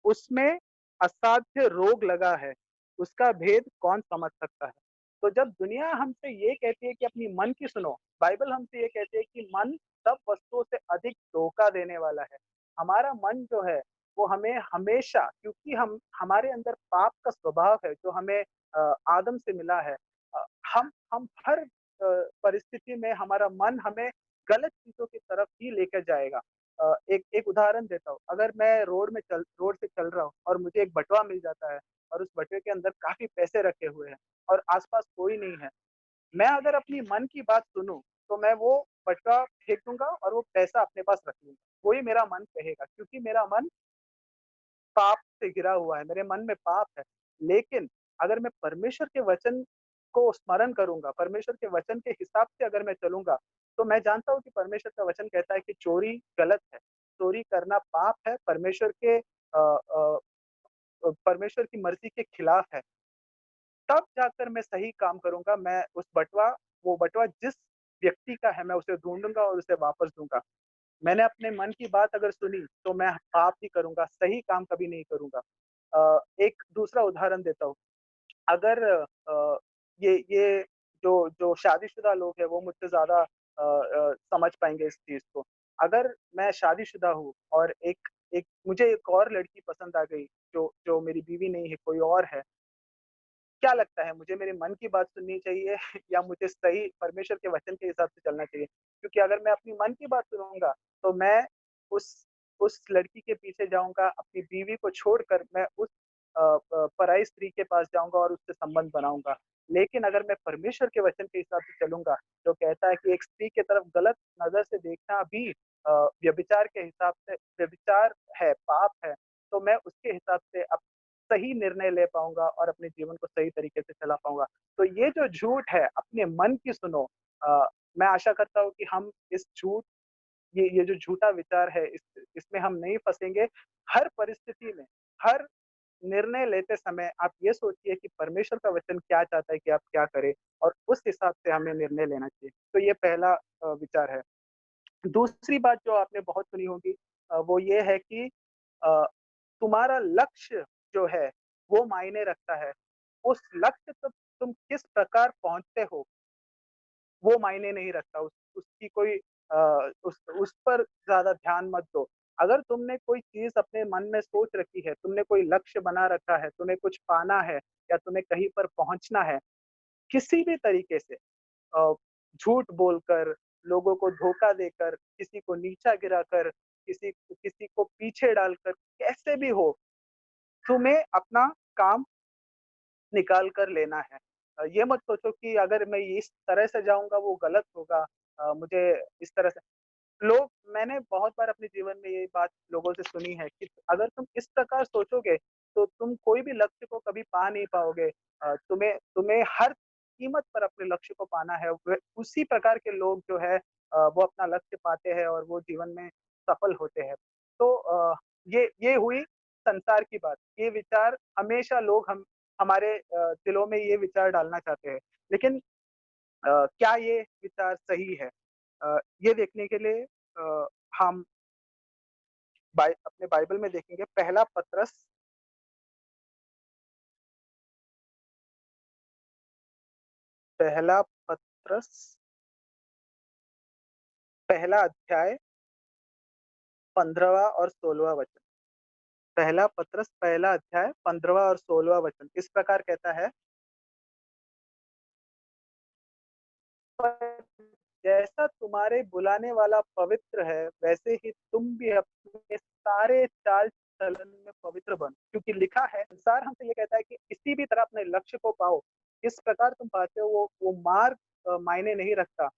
उसमें असाध्य रोग लगा है, उसका भेद कौन समझ सकता है? तो जब दुनिया हमसे ये कहती है कि अपनी मन की सुनो, बाइबल हमसे ये कहती है कि मन सब वस्तुओं से अधिक धोखा देने वाला है। हमारा मन जो है, वो हमें हमेशा, क्योंकि हमारे अंदर पाप का स्वभाव है, जो हमें आदम से मिला है। हम हर परिस्थिति में हमारा मन हमें गलत चीज़ों की तरफ ही लेकर जाएगा। एक एक उदाहरण देता हूँ, अगर मैं रोड से चल रहा हूँ और मुझे एक बटुआ मिल जाता है और उस बटुए के अंदर काफ़ी पैसे रखे हुए हैं और आस-पास कोई नहीं है। मैं अगर अपनी मन की बात सुनूँ, तो मैं वो बटुआ फेंक दूँगा और वो पैसा अपने पास रख लूँगा। वही मेरा मन कहेगा, क्योंकि मेरा मन पाप से घिरा हुआ है, मेरे मन में पाप है। लेकिन अगर मैं परमेश्वर के वचन को स्मरण करूँगा, परमेश्वर के वचन के हिसाब से अगर मैं चलूँगा, तो मैं जानता हूँ कि परमेश्वर का वचन कहता है कि चोरी गलत है, चोरी करना पाप है, परमेश्वर की मर्ज़ी के खिलाफ है। तब जाकर मैं सही काम करूँगा, मैं वो बटुआ जिस व्यक्ति का है, मैं उसे ढूँढूँगा और उसे वापस दूँगा। मैंने अपने मन की बात अगर सुनी, तो मैं पाप ही करूँगा, सही काम कभी नहीं करूँगा। एक दूसरा उदाहरण देता हूँ, अगर ये जो जो शादीशुदा लोग हैं, वो मुझसे ज़्यादा समझ पाएँगे इस चीज़ को। अगर मैं शादीशुदा हूँ और एक एक मुझे एक और लड़की पसंद आ गई, जो जो मेरी बीवी नहीं है, कोई और है, क्या लगता है, मुझे मेरे मन की बात सुननी चाहिए या मुझे सही परमेश्वर के वचन के हिसाब से चलना चाहिए? क्योंकि अगर मैं अपनी मन की बात सुनूँगा, तो मैं उस उस लड़की के पीछे जाऊँगा, अपनी बीवी को छोड़कर मैं उस पराई स्त्री के पास जाऊँगा और उससे संबंध बनाऊँगा। लेकिन अगर मैं परमेश्वर के वचन के हिसाब से चलूँगा, जो कहता है कि एक स्त्री की तरफ गलत नज़र से देखना भी व्यभिचार के हिसाब से व्यभिचार है, पाप है, तो मैं उसके हिसाब से सही निर्णय ले पाऊँगा और अपने जीवन को सही तरीके से चला पाऊँगा। तो ये जो झूठ है, अपने मन की सुनो। मैं आशा करता हूँ कि हम इस झूठ ये जो झूठा विचार है, इसमें हम नहीं फँसेंगे। हर परिस्थिति में, हर निर्णय लेते समय आप ये सोचिए कि परमेश्वर का वचन क्या चाहता है कि आप क्या करें और उस हिसाब से हमें निर्णय लेना चाहिए। तो ये पहला विचार है। दूसरी बात जो आपने बहुत सुनी होगी, वो ये है कि अ, तुम्हारा लक्ष्य जो है, वो मायने रखता है। उस लक्ष्य तक तुम किस प्रकार पहुँचते हो, वो मायने नहीं रखता। उसकी कोई उस पर ज़्यादा ध्यान मत दो। अगर तुमने कोई चीज़ अपने मन में सोच रखी है, तुमने कोई लक्ष्य बना रखा है, तुम्हें कुछ पाना है या तुम्हें कहीं पर पहुँचना है, किसी भी तरीके से अ, झूठ बोलकर, लोगों को धोखा देकर, किसी को नीचा गिराकर, किसी किसी को पीछे डालकर, कैसे भी हो, तुम्हें अपना काम निकाल कर लेना है। ये मत सोचो कि अगर मैं इस तरह से जाऊँगा वो गलत होगा, मुझे इस तरह से लोग मैंने बहुत बार अपने जीवन में ये बात लोगों से सुनी है कि अगर तुम इस प्रकार सोचोगे, तो तुम कोई भी लक्ष्य को कभी पा नहीं पाओगे। तुम्हें तुम्हें हर कीमत पर अपने लक्ष्य को पाना है। व उसी प्रकार के लोग जो है वो अपना लक्ष्य पाते हैं और वो जीवन में सफल होते हैं। तो ये हुई संसार की बात। ये विचार हमेशा लोग हम हमारे दिलों में ये विचार डालना चाहते हैं। लेकिन क्या ये विचार सही है? ये देखने के लिए हम अपने बाइबल में देखेंगे पहला पत्रस पहला अध्याय 15वां और 16वां वचन। पहला पत्रस पहला अध्याय 15वां और 16वां वचन इस प्रकार कहता है, पर जैसा तुम्हारे बुलाने वाला पवित्र है, वैसे ही तुम भी अपने सारे चाल चलन में पवित्र बनो, क्योंकि लिखा है, संसार हमसे ये कहता है कि किसी भी तरह अपने लक्ष्य को पाओ। किस प्रकार तुम पाते हो वो मार्ग मायने नहीं रखता।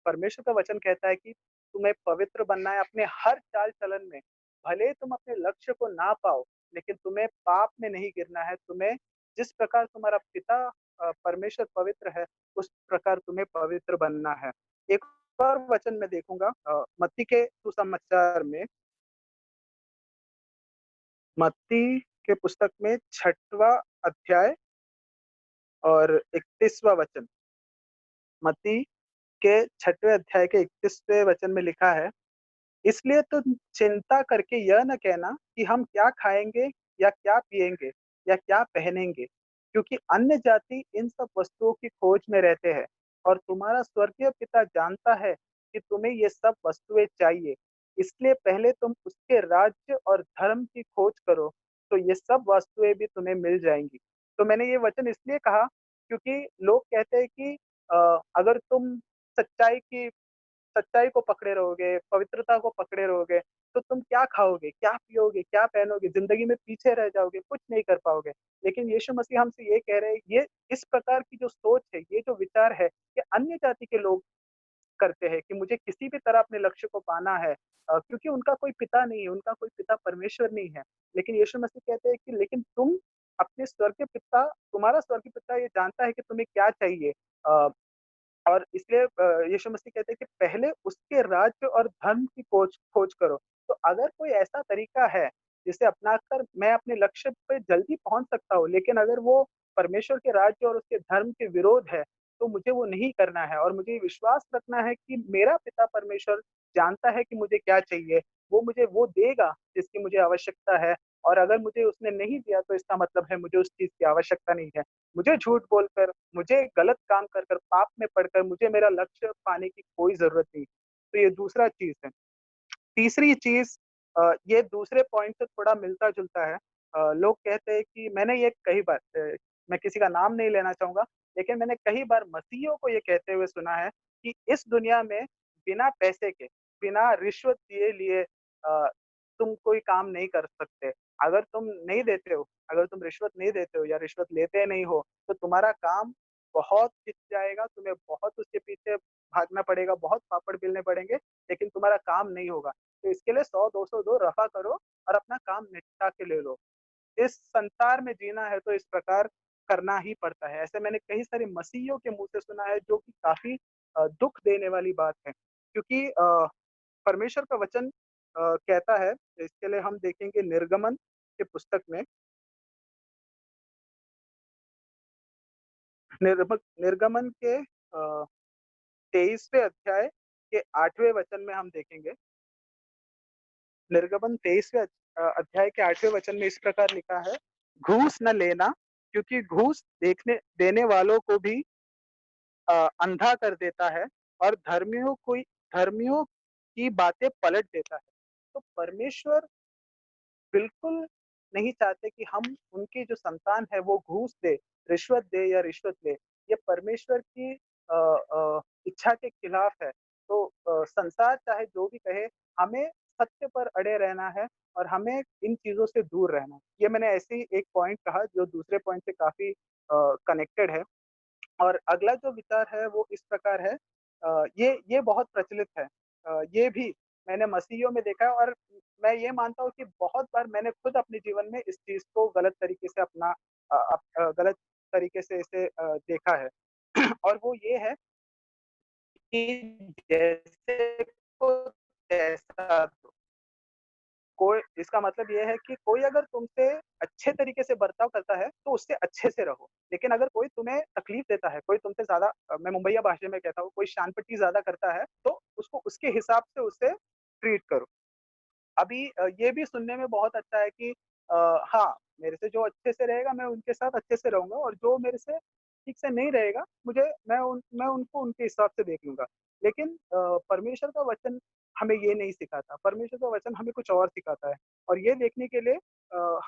परमेश्वर का वचन कहता है कि तुम्हें पवित्र बनना है अपने हर चाल चलन में। भले तुम अपने लक्ष्य को ना पाओ, लेकिन तुम्हें पाप में नहीं गिरना है। तुम्हें जिस प्रकार तुम्हारा पिता परमेश्वर पवित्र है, उस प्रकार तुम्हें पवित्र बनना है। एक और वचन मैं देखूंगा मत्ती के सुसमाचार में, मत्ती के पुस्तक में 6वां अध्याय और 31वां वचन। मत्ती के 6वें अध्याय के 31वें वचन में लिखा है, इसलिए तुम चिंता करके यह न कहना कि हम क्या खाएंगे या क्या पिएंगे या क्या पहनेंगे, क्योंकि अन्य जाति इन सब वस्तुओं की खोज में रहते हैं, और तुम्हारा स्वर्गीय पिता जानता है कि तुम्हें ये सब वस्तुएं चाहिए। इसलिए पहले तुम उसके राज्य और धर्म की खोज करो, तो ये सब वस्तुएं भी तुम्हें मिल जाएंगी। तो मैंने ये वचन इसलिए कहा क्योंकि लोग कहते हैं कि अगर तुम सच्चाई की सच्चाई को पकड़े रहोगे, पवित्रता को पकड़े रहोगे, तो तुम क्या खाओगे, क्या पियोगे, क्या पहनोगे, ज़िंदगी में पीछे रह जाओगे, कुछ नहीं कर पाओगे। लेकिन यीशु मसीह हमसे ये कह रहे हैं, ये इस प्रकार की जो सोच है, ये जो विचार है, ये अन्य जाति के लोग करते हैं कि मुझे किसी भी तरह अपने लक्ष्य को पाना है, क्योंकि उनका कोई पिता नहीं है, उनका कोई पिता परमेश्वर नहीं है। लेकिन यीशु मसीह कहते हैं कि लेकिन तुम अपने स्वर्गीय पिता तुम्हारा स्वर्गीय पिता ये जानता है कि तुम्हें क्या चाहिए। अ, और इसलिए यीशु मसीह कहते हैं कि पहले उसके राज्य और धर्म की खोज खोज करो। तो अगर कोई ऐसा तरीका है जिसे अपनाकर मैं अपने लक्ष्य पे जल्दी पहुंच सकता हूँ, लेकिन अगर वो परमेश्वर के राज्य और उसके धर्म के विरोध है, तो मुझे वो नहीं करना है। और मुझे ये विश्वास रखना है कि मेरा पिता परमेश्वर जानता है कि मुझे क्या चाहिए, वो मुझे वो देगा जिसकी मुझे आवश्यकता है। और अगर मुझे उसने नहीं दिया, तो इसका मतलब है मुझे उस चीज की आवश्यकता नहीं है। मुझे झूठ बोलकर, मुझे गलत काम कर कर, पाप में पड़कर मुझे मेरा लक्ष्य पाने की कोई ज़रूरत नहीं। तो ये दूसरा चीज़ है। तीसरी चीज़, ये दूसरे पॉइंट से थोड़ा मिलता-जुलता है। लोग कहते हैं कि मैंने ये कई बार मैं किसी का नाम नहीं लेना चाहूँगा, लेकिन मैंने कई बार मसीहियों को ये कहते हुए सुना है कि इस दुनिया में बिना पैसे के, बिना रिश्वत दिए लिए तुम कोई काम नहीं कर सकते। अगर तुम नहीं देते हो, अगर तुम रिश्वत नहीं देते हो या रिश्वत लेते नहीं हो, तो तुम्हारा काम बहुत खिंच जाएगा, तुम्हें बहुत उसके पीछे भागना पड़ेगा, बहुत पापड़ बेलने पड़ेंगे, लेकिन तुम्हारा काम नहीं होगा। तो इसके लिए 100-200 दो, रफ़ा करो और अपना काम निपटा के ले लो। इस संसार में जीना है तो इस प्रकार करना ही पड़ता है। ऐसे मैंने कई सारे मसीहियों के मुँह से सुना है, जो कि काफ़ी दुःख देने वाली बात है। क्योंकि परमेश्वर का वचन कहता है, इसके लिए हम देखेंगे निर्गमन के पुस्तक में, निर्गमन के 23वें अध्याय के 8वें वचन में हम देखेंगे। निर्गमन 23वें अध्याय के 8वें वचन में इस प्रकार लिखा है, घूस न लेना, क्योंकि घूस देखने देने वालों को भी अंधा कर देता है, और धर्मियों की बातें पलट देता है। तो परमेश्वर बिल्कुल नहीं चाहते कि हम उनकी जो संतान है वो घूस दे, रिश्वत दे या रिश्वत ले। ये परमेश्वर की इच्छा के खिलाफ है। तो संसार चाहे जो भी कहे, हमें सत्य पर अड़े रहना है और हमें इन चीज़ों से दूर रहना है। ये मैंने ऐसे ही एक पॉइंट कहा जो दूसरे पॉइंट से काफ़ी कनेक्टेड है। और अगला जो विचार है वो इस प्रकार है, ये बहुत प्रचलित है। ये भी मैंने मसीहियों में देखा है, और मैं ये मानता हूँ कि बहुत बार मैंने खुद अपने जीवन में इस चीज़ को गलत तरीके से गलत तरीके से इसे देखा है। और वो ये है कि जैसे को तैसा दो। कोई इसका मतलब ये है कि कोई अगर तुमसे अच्छे तरीके से बर्ताव करता है, तो उससे अच्छे से रहो। लेकिन अगर कोई तुम्हें तकलीफ देता है, कोई तुमसे ज़्यादा मैं मुंबईया भाषा में कहता हूँ, कोई शान-पट्टी ज़्यादा करता है, तो उसको उसके हिसाब से उसे ट्रीट करो। अभी ये भी सुनने में बहुत अच्छा है कि हाँ, मेरे से जो अच्छे से रहेगा, मैं उनके साथ अच्छे से रहूँगा और जो मेरे से ठीक से नहीं रहेगा, मैं उनको उनके हिसाब से देख लूँगा। लेकिन परमेश्वर का वचन हमें ये नहीं सिखाता। परमेश्वर का वचन हमें कुछ और सिखाता है और ये देखने के लिए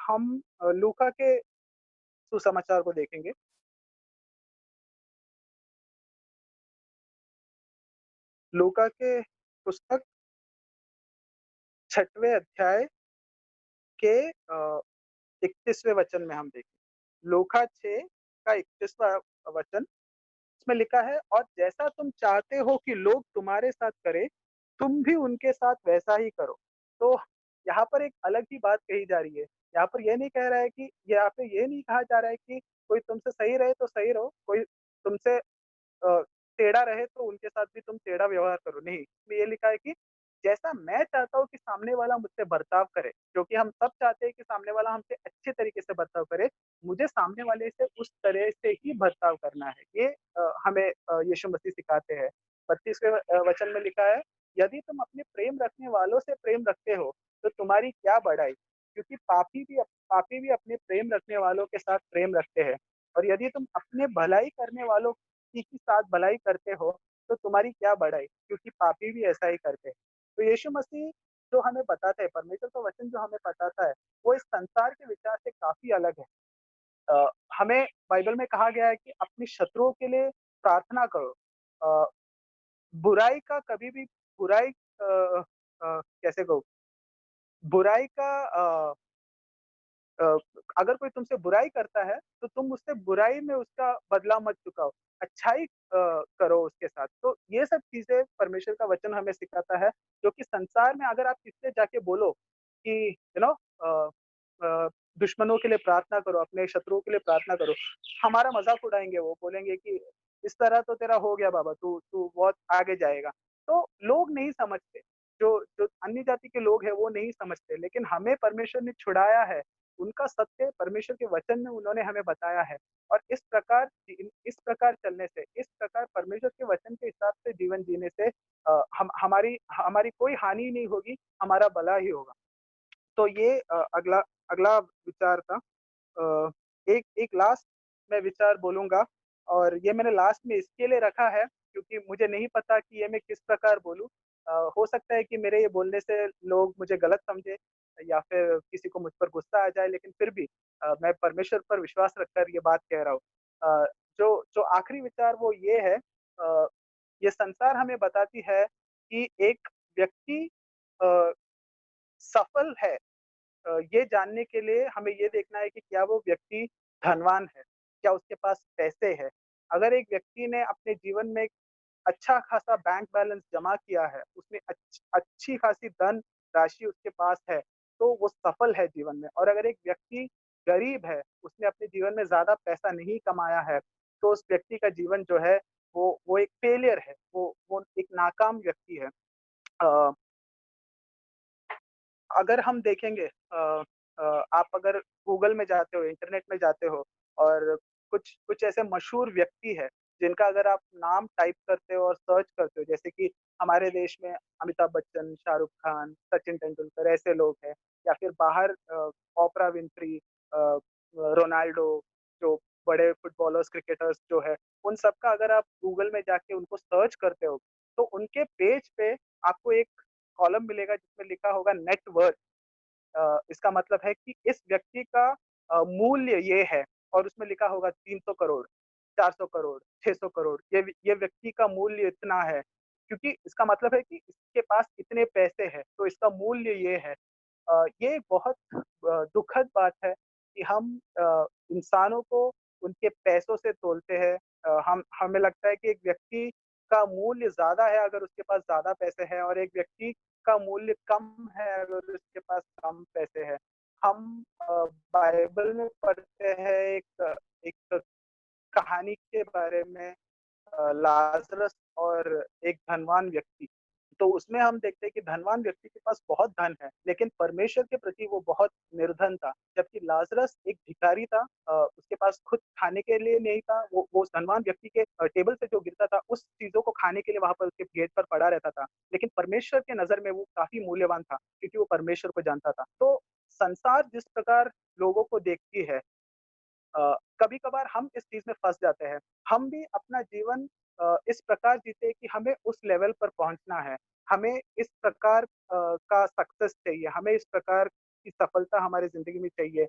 हम लूका के सुसमाचार को देखेंगे। लूका के पुस्तक 6वें अध्याय के 31वें वचन में हम देखें। लूका 6 का 31वां वचन, इसमें लिखा है, और जैसा तुम चाहते हो कि लोग तुम्हारे साथ करें, तुम भी उनके साथ वैसा ही करो। तो यहाँ पर एक अलग ही बात कही जा रही है। यहाँ पर ये नहीं कह रहा है कि यहाँ पे ये नहीं कहा जा रहा है कि कोई तुमसे सही रहे तो सही रहो, कोई तुमसे टेढ़ा रहे तो उनके साथ भी तुम टेढ़ा व्यवहार करो, नहीं। इसमें ये लिखा है कि जैसा मैं चाहता हूँ कि सामने वाला मुझसे बर्ताव करे, क्योंकि हम सब चाहते हैं कि सामने वाला हमसे अच्छे तरीके से बर्ताव करे, मुझे सामने वाले से उस तरह से ही बर्ताव करना है। ये हमें यीशु मसीह सिखाते हैं। 32वें वचन में लिखा है, यदि तुम अपने प्रेम रखने वालों से प्रेम रखते हो, तो तुम्हारी क्या बड़ाई, क्योंकि पापी भी अपने प्रेम रखने वालों के साथ प्रेम रखते हैं। और यदि तुम अपने भलाई करने वालों की साथ भलाई करते हो, तो तुम्हारी क्या बढ़ाई, क्योंकि पापी भी ऐसा ही करते हैं। तो यीशु मसीह जो हमें बताता है, परमेश्वर का वचन जो हमें बताता है, वो इस संसार के विचार से काफ़ी अलग है। हमें बाइबल में कहा गया है कि अपने शत्रुओं के लिए प्रार्थना करो। अ, बुराई का कभी भी बुराई कैसे कहूँ? बुराई का अ, अगर कोई तुमसे बुराई करता है, तो तुम उससे बुराई में उसका बदला मत चुकाओ, अच्छाई करो उसके साथ। तो ये सब चीज़ें परमेश्वर का वचन हमें सिखाता है, जो कि संसार में अगर आप किससे जाके बोलो कि अ दुश्मनों के लिए प्रार्थना करो, अपने शत्रुओं के लिए प्रार्थना करो, हमारा मज़ाक उड़ाएँगे वो, बोलेंगे कि इस तरह तो तेरा हो गया बाबा, तू तू बहुत आगे जाएगा। तो लोग नहीं समझते, जो जो अन्य जाति के लोग हैं वो नहीं समझते, लेकिन हमें परमेश्वर ने छुड़ाया है, उनका सत्य परमेश्वर के वचन में उन्होंने हमें बताया है। और इस प्रकार चलने से, इस प्रकार परमेश्वर के वचन के हिसाब से जीवन जीने से हम हमारी हमारी कोई हानि नहीं होगी, हमारा भला ही होगा। तो ये अगला अगला विचार था। अ, एक एक लास्ट मैं विचार बोलूँगा, और ये मैंने लास्ट में इसके लिए रखा है क्योंकि मुझे नहीं पता कि ये मैं किस प्रकार बोलूँ। हो सकता है कि मेरे ये बोलने से लोग मुझे गलत समझें या फिर किसी को मुझ पर गुस्सा आ जाए, लेकिन फिर भी मैं परमेश्वर पर विश्वास रखकर ये बात कह रहा हूँ। अ, जो जो आखिरी विचार वो ये है, ये संसार हमें बताती है कि एक व्यक्ति अ, सफल है, ये जानने के लिए हमें ये देखना है कि क्या वो व्यक्ति धनवान है, क्या उसके पास पैसे हैं। अगर एक व्यक्ति ने अपने जीवन में एक अच्छा खासा बैंक बैलेंस जमा किया है, उसमें अच्छी खासी धन राशि उसके पास है, तो वो सफल है जीवन में। और अगर एक व्यक्ति गरीब है, उसने अपने जीवन में ज़्यादा पैसा नहीं कमाया है, तो उस व्यक्ति का जीवन जो है, वो एक फेलियर है, वो एक नाकाम व्यक्ति है। अ अगर हम देखेंगे आप अगर गूगल में जाते हो, इंटरनेट में जाते हो और कुछ कुछ ऐसे मशहूर व्यक्ति हैं, जिनका अगर आप नाम टाइप करते हो और सर्च करते हो, जैसे कि हमारे देश में अमिताभ बच्चन, शाहरुख खान, सचिन तेंदुलकर ऐसे लोग हैं, या फिर बाहर ओपरा विन्फ्री, रोनाल्डो, जो बड़े फुटबॉलर्स, क्रिकेटर्स जो है, उन सब का अगर आप गूगल में जाके उनको सर्च करते हो, तो उनके पेज पे आपको एक कॉलम मिलेगा जिसमें लिखा होगा नेट वर्थ। इसका मतलब है कि इस व्यक्ति का मूल्य ये है, और उसमें लिखा होगा 300 करोड़, 400 करोड़, 600 करोड़, ये व्यक्ति का मूल्य इतना है, क्योंकि इसका मतलब है कि इसके पास इतने पैसे हैं, तो इसका मूल्य ये है। ये बहुत दुखद बात है कि हम इंसानों को उनके पैसों से तोलते हैं। हम हमें लगता है कि एक व्यक्ति का मूल्य ज़्यादा है अगर उसके पास ज़्यादा पैसे हैं, और एक व्यक्ति का मूल्य कम है अगर उसके पास कम पैसे हैं। हम बाइबल में पढ़ते हैं एक कहानी के बारे में, लाज़रस और एक धनवान व्यक्ति। तो उसमें हम देखते हैं कि धनवान व्यक्ति के पास बहुत धन है, लेकिन परमेश्वर के प्रति वो बहुत निर्धन था। जबकि लाज़रस एक भिखारी था, उसके पास खुद खाने के लिए नहीं था, वो उस धनवान व्यक्ति के टेबल से जो गिरता था, उस चीज़ों को खाने के लिए वहाँ पर उसके गेट पर पड़ा रहता था। लेकिन परमेश्वर के नज़र में वो काफ़ी मूल्यवान था, क्योंकि वो परमेश्वर को जानता था। तो संसार जिस प्रकार लोगों को देखती है, कभी-कभार हम इस चीज़ में फँस जाते हैं। हम भी अपना जीवन इस प्रकार जीते कि हमें उस लेवल पर पहुँचना है। हमें इस प्रकार का सक्सेस चाहिए, हमें इस प्रकार की सफलता हमारी ज़िंदगी में चाहिए।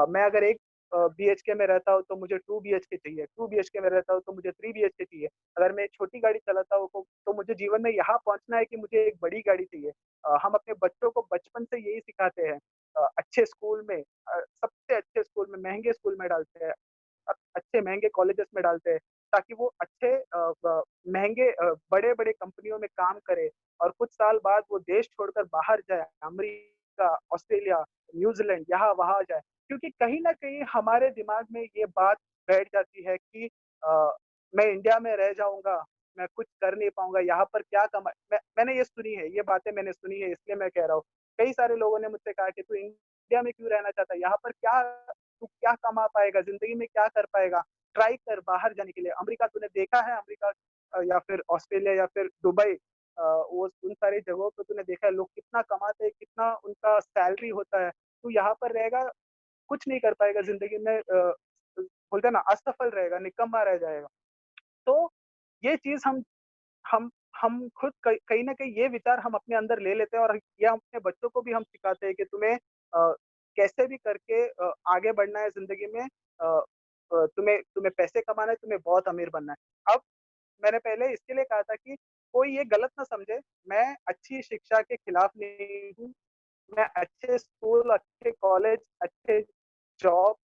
मैं अगर एक बीएचके में रहता हूँ तो मुझे 2 बीएचके चाहिए, 2 बीएचके में रहता हूँ तो मुझे 3 बीएचके चाहिए। अगर मैं एक छोटी गाड़ी चलाता हूँ तो मुझे जीवन में यहाँ पहुँचना है कि मुझे एक बड़ी गाड़ी चाहिए। हम अपने बच्चों को बचपन से यही सिखाते हैं। अच्छे स्कूल में, सबसे अच्छे स्कूल में, महँगे स्कूल में डालते हैं, अच्छे महँगे कॉलेजेस में डालते हैं, ताकि वो अच्छे महँगे बड़े-बड़े कंपनियों में काम करे और कुछ साल बाद वो देश छोड़कर बाहर जाए, अमेरिका, ऑस्ट्रेलिया, न्यूज़ीलैंड यहाँ-वहाँ जाए। क्योंकि कहीं न कहीं हमारे दिमाग में ये बात बैठ जाती है कि मैं इंडिया में रह जाऊँगा, मैं कुछ कर नहीं पाऊँगा, यहाँ पर क्या मैंने ये सुनी है, ये बातें मैंने सुनी है, इसलिए मैं कह रहा हूँ। कई सारे लोगों ने मुझसे कहा कि तू इंडिया में क्यों रहना चाहता है? यहाँ पर तू क्या कमा पाएगा? ज़िंदगी में क्या कर पाएगा? ट्राई कर बाहर जाने के लिए। अमेरिका तूने देखा है, अमेरिका या फिर ऑस्ट्रेलिया या फिर दुबई, वो उन सारी जगहों पे तूने देखा है लोग कितना कमाते हैं, कितना उनका सैलरी होता है। तू यहाँ पर रहेगा, कुछ नहीं कर पाएगा ज़िंदगी में, बोलते हैं ना, असफल रहेगा, निकम्मा रह जाएगा। तो ये चीज़ हम हम खुद कहीं न कहीं ये विचार हम अपने अंदर ले लेते हैं और ये हम अपने बच्चों को भी हम सिखाते हैं कि तुम्हें कैसे भी करके आगे बढ़ना है ज़िंदगी में, तुम्हें तुम्हें पैसे कमाना है, तुम्हें बहुत अमीर बनना है। अब मैंने पहले इसके लिए कहा था कि कोई ये गलत ना समझे, मैं अच्छी शिक्षा के खिलाफ नहीं हूँ, मैं अच्छे स्कूल, अच्छे कॉलेज, अच्छे जॉब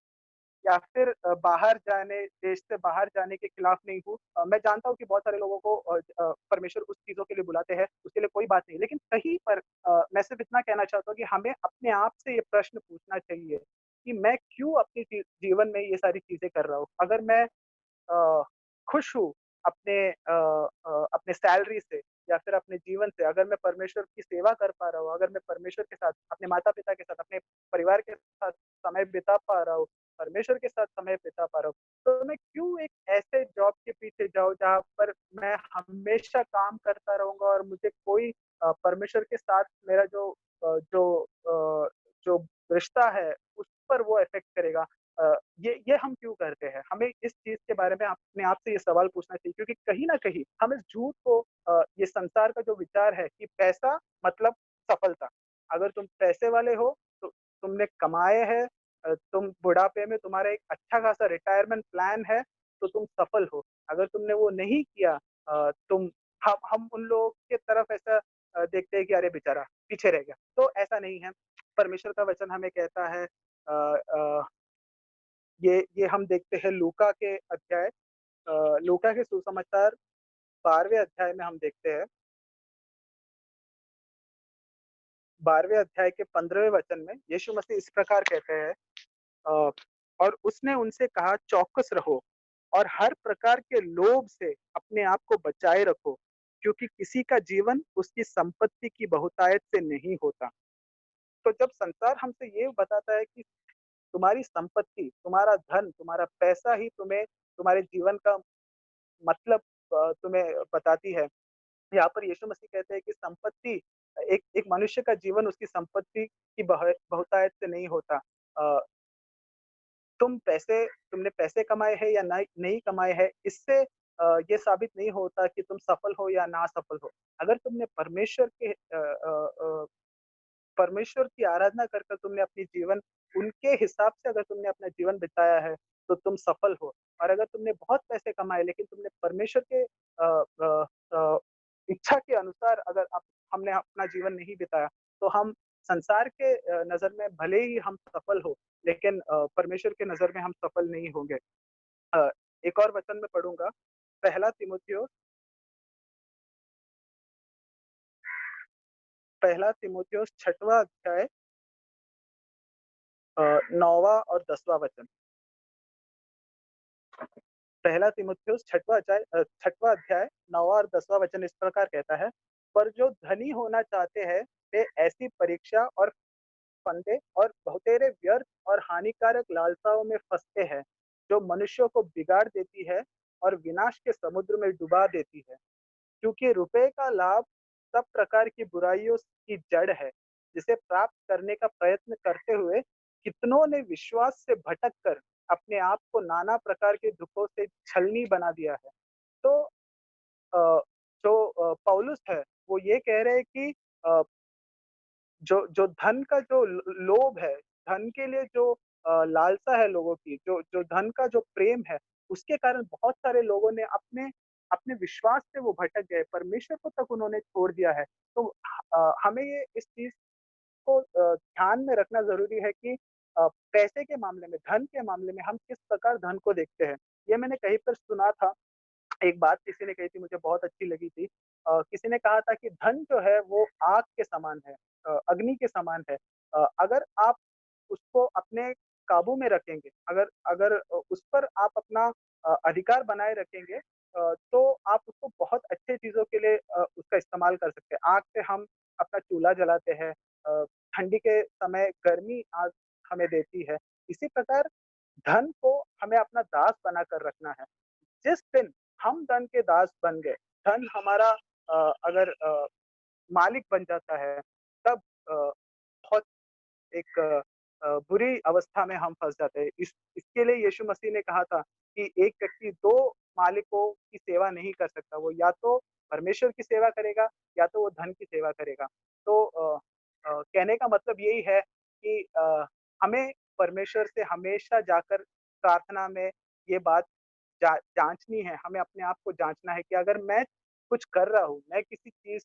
या फिर बाहर जाने, देश से बाहर जाने के खिलाफ नहीं हूँ। मैं जानता हूँ कि बहुत सारे लोगों को परमेश्वर उस चीज़ों के लिए बुलाते हैं, उसके लिए कोई बात नहीं। लेकिन कहीं पर मैं सिर्फ़ इतना कहना चाहता हूँ कि हमें अपने आप से ये प्रश्न पूछना चाहिए कि मैं क्यों अपने जीवन में ये सारी चीज़ें कर रहा हूँ? अगर मैं अ, खुश हूँ अपने सैलरी से या फिर अपने जीवन से, अगर मैं परमेश्वर की सेवा कर पा रहा हूँ, अगर मैं परमेश्वर के साथ, अपने माता-पिता के साथ, अपने परिवार के साथ समय बिता पा रहा हूँ, परमेश्वर के साथ समय बिता पा रहा हूँ, तो मैं क्यों एक ऐसे जॉब के पीछे जाऊँ जहाँ पर मैं हमेशा काम करता रहूँगा और मुझे कोई परमेश्वर के साथ मेरा जो रिश्ता है, उस पर वो इफ़ेक्ट करेगा। ये हम क्यों करते हैं? हमें इस चीज़ के बारे में अपने आप से ये सवाल पूछना चाहिए, क्योंकि कहीं न कहीं हम इस झूठ को, ये संसार का जो विचार है कि पैसा मतलब सफलता। अगर तुम पैसे वाले हो, तो तुमने कमाए हैं, तुम बुढ़ापे में तुम्हारा एक अच्छा खासा रिटायरमेंट प्लान है, तो तुम सफल हो। अगर तुमने वो नहीं किया, तुम हम उन लोगों के तरफ ऐसा देखते हैं कि अरे बेचारा पीछे रह गया। तो ऐसा नहीं है। परमेश्वर का वचन हमें कहता है, ये हम देखते हैं लूका के सुसमाचार 12वें अध्याय में हम देखते हैं, 12वें अध्याय के 15वें वचन में यीशु मसीह इस प्रकार कहते हैं, अ, और उसने उनसे कहा, चौकस रहो और हर प्रकार के लोभ से अपने आप को बचाए रखो, क्योंकि किसी का जीवन उसकी संपत्ति की बहुतायत से नहीं होता। तो जब संसार हमसे ये बताता है कि तुम्हारी संपत्ति, तुम्हारा धन, तुम्हारा पैसा ही तुम्हें तुम्हारे जीवन का मतलब तुम्हें बताती है। यहाँ पर यीशु मसीह कहते हैं कि संपत्ति, एक एक मनुष्य का जीवन उसकी संपत्ति की बहुतायत से नहीं होता। अ, तुमने पैसे कमाए हैं या नहीं कमाए हैं, इससे ये साबित नहीं होता कि तुम सफल हो या ना सफल हो। अगर तुमने परमेश्वर की आराधना कर कर तुमने अपनी जीवन उनके हिसाब से अगर तुमने अपना जीवन बिताया है, तो तुम सफल हो। और अगर तुमने बहुत पैसे कमाए लेकिन तुमने परमेश्वर के इच्छा के अनुसार अगर हमने अपना जीवन नहीं बिताया, तो हम संसार के नज़र में भले ही हम सफल हो, लेकिन परमेश्वर के नज़र में हम सफल नहीं होंगे। अ, एक और वचन मैं पढ़ूँगा, पहला तीमुथियुस पहला तीमुथियुस 6वाँ अध्याय, 9वाँ और 10वाँ वचन। पहला तीमुथियुस 6वाँ अध्याय, 9वाँ और 10वाँ वचन इस प्रकार कहता है, पर जो धनी होना चाहते हैं, वे ऐसी परीक्षा और फंदे और बहुतेरे व्यर्थ और हानिकारक लालसाओं में फँसते हैं, जो मनुष्यों को बिगाड़ देती है और विनाश के समुद्र में डुबा देती है। क्योंकि रुपए का लाभ सब प्रकार की बुराइयों की जड़ है, जिसे प्राप्त करने का प्रयत्न करते हुए कितनों ने विश्वास से भटक कर अपने आप को नाना प्रकार के दुखों से छलनी बना दिया है। तो पौलुस है, वो ये कह रहे हैं कि अ, जो जो धन का जो लोभ है, धन के लिए जो लालसा है लोगों की, जो जो धन का जो प्रेम है, उसके कारण बहुत सारे लोगों ने अपने अपने विश्वास से वो भटक गए, परमेश्वर को तक उन्होंने छोड़ दिया है। तो हमें ये इस चीज़ को ध्यान में रखना ज़रूरी है कि पैसे के मामले में, धन के मामले में हम किस प्रकार धन को देखते हैं। ये मैंने कहीं पर सुना था, एक बात किसी ने कही थी, मुझे बहुत अच्छी लगी थी। किसी ने कहा था कि धन जो है वो आग के समान है, अग्नि के समान है। अगर आप उसको अपने काबू में रखेंगे, अगर अगर उस पर आप अपना अधिकार बनाए रखेंगे, तो आप उसको बहुत अच्छे चीज़ों के लिए उसका इस्तेमाल कर सकते हैं। आग से हम अपना चूल्हा जलाते हैं, ठंडी के समय गर्मी आग हमें देती है। इसी प्रकार धन को हमें अपना दास बनाकर रखना है। जिस दिन हम धन के दास बन गए, धन हमारा अगर मालिक बन जाता है, तब बहुत एक बुरी अवस्था में हम फँस जाते हैं। इसके लिए यीशु मसीह ने कहा था कि एक व्यक्ति 2 मालिकों की सेवा नहीं कर सकता। वो या तो परमेश्वर की सेवा करेगा या तो वो धन की सेवा करेगा। तो कहने का मतलब यही है कि हमें परमेश्वर से हमेशा जाकर प्रार्थना में ये बात जाँचनी है, हमें अपने आप को जाँचना है कि अगर मैं कुछ कर रहा हूँ, मैं किसी चीज़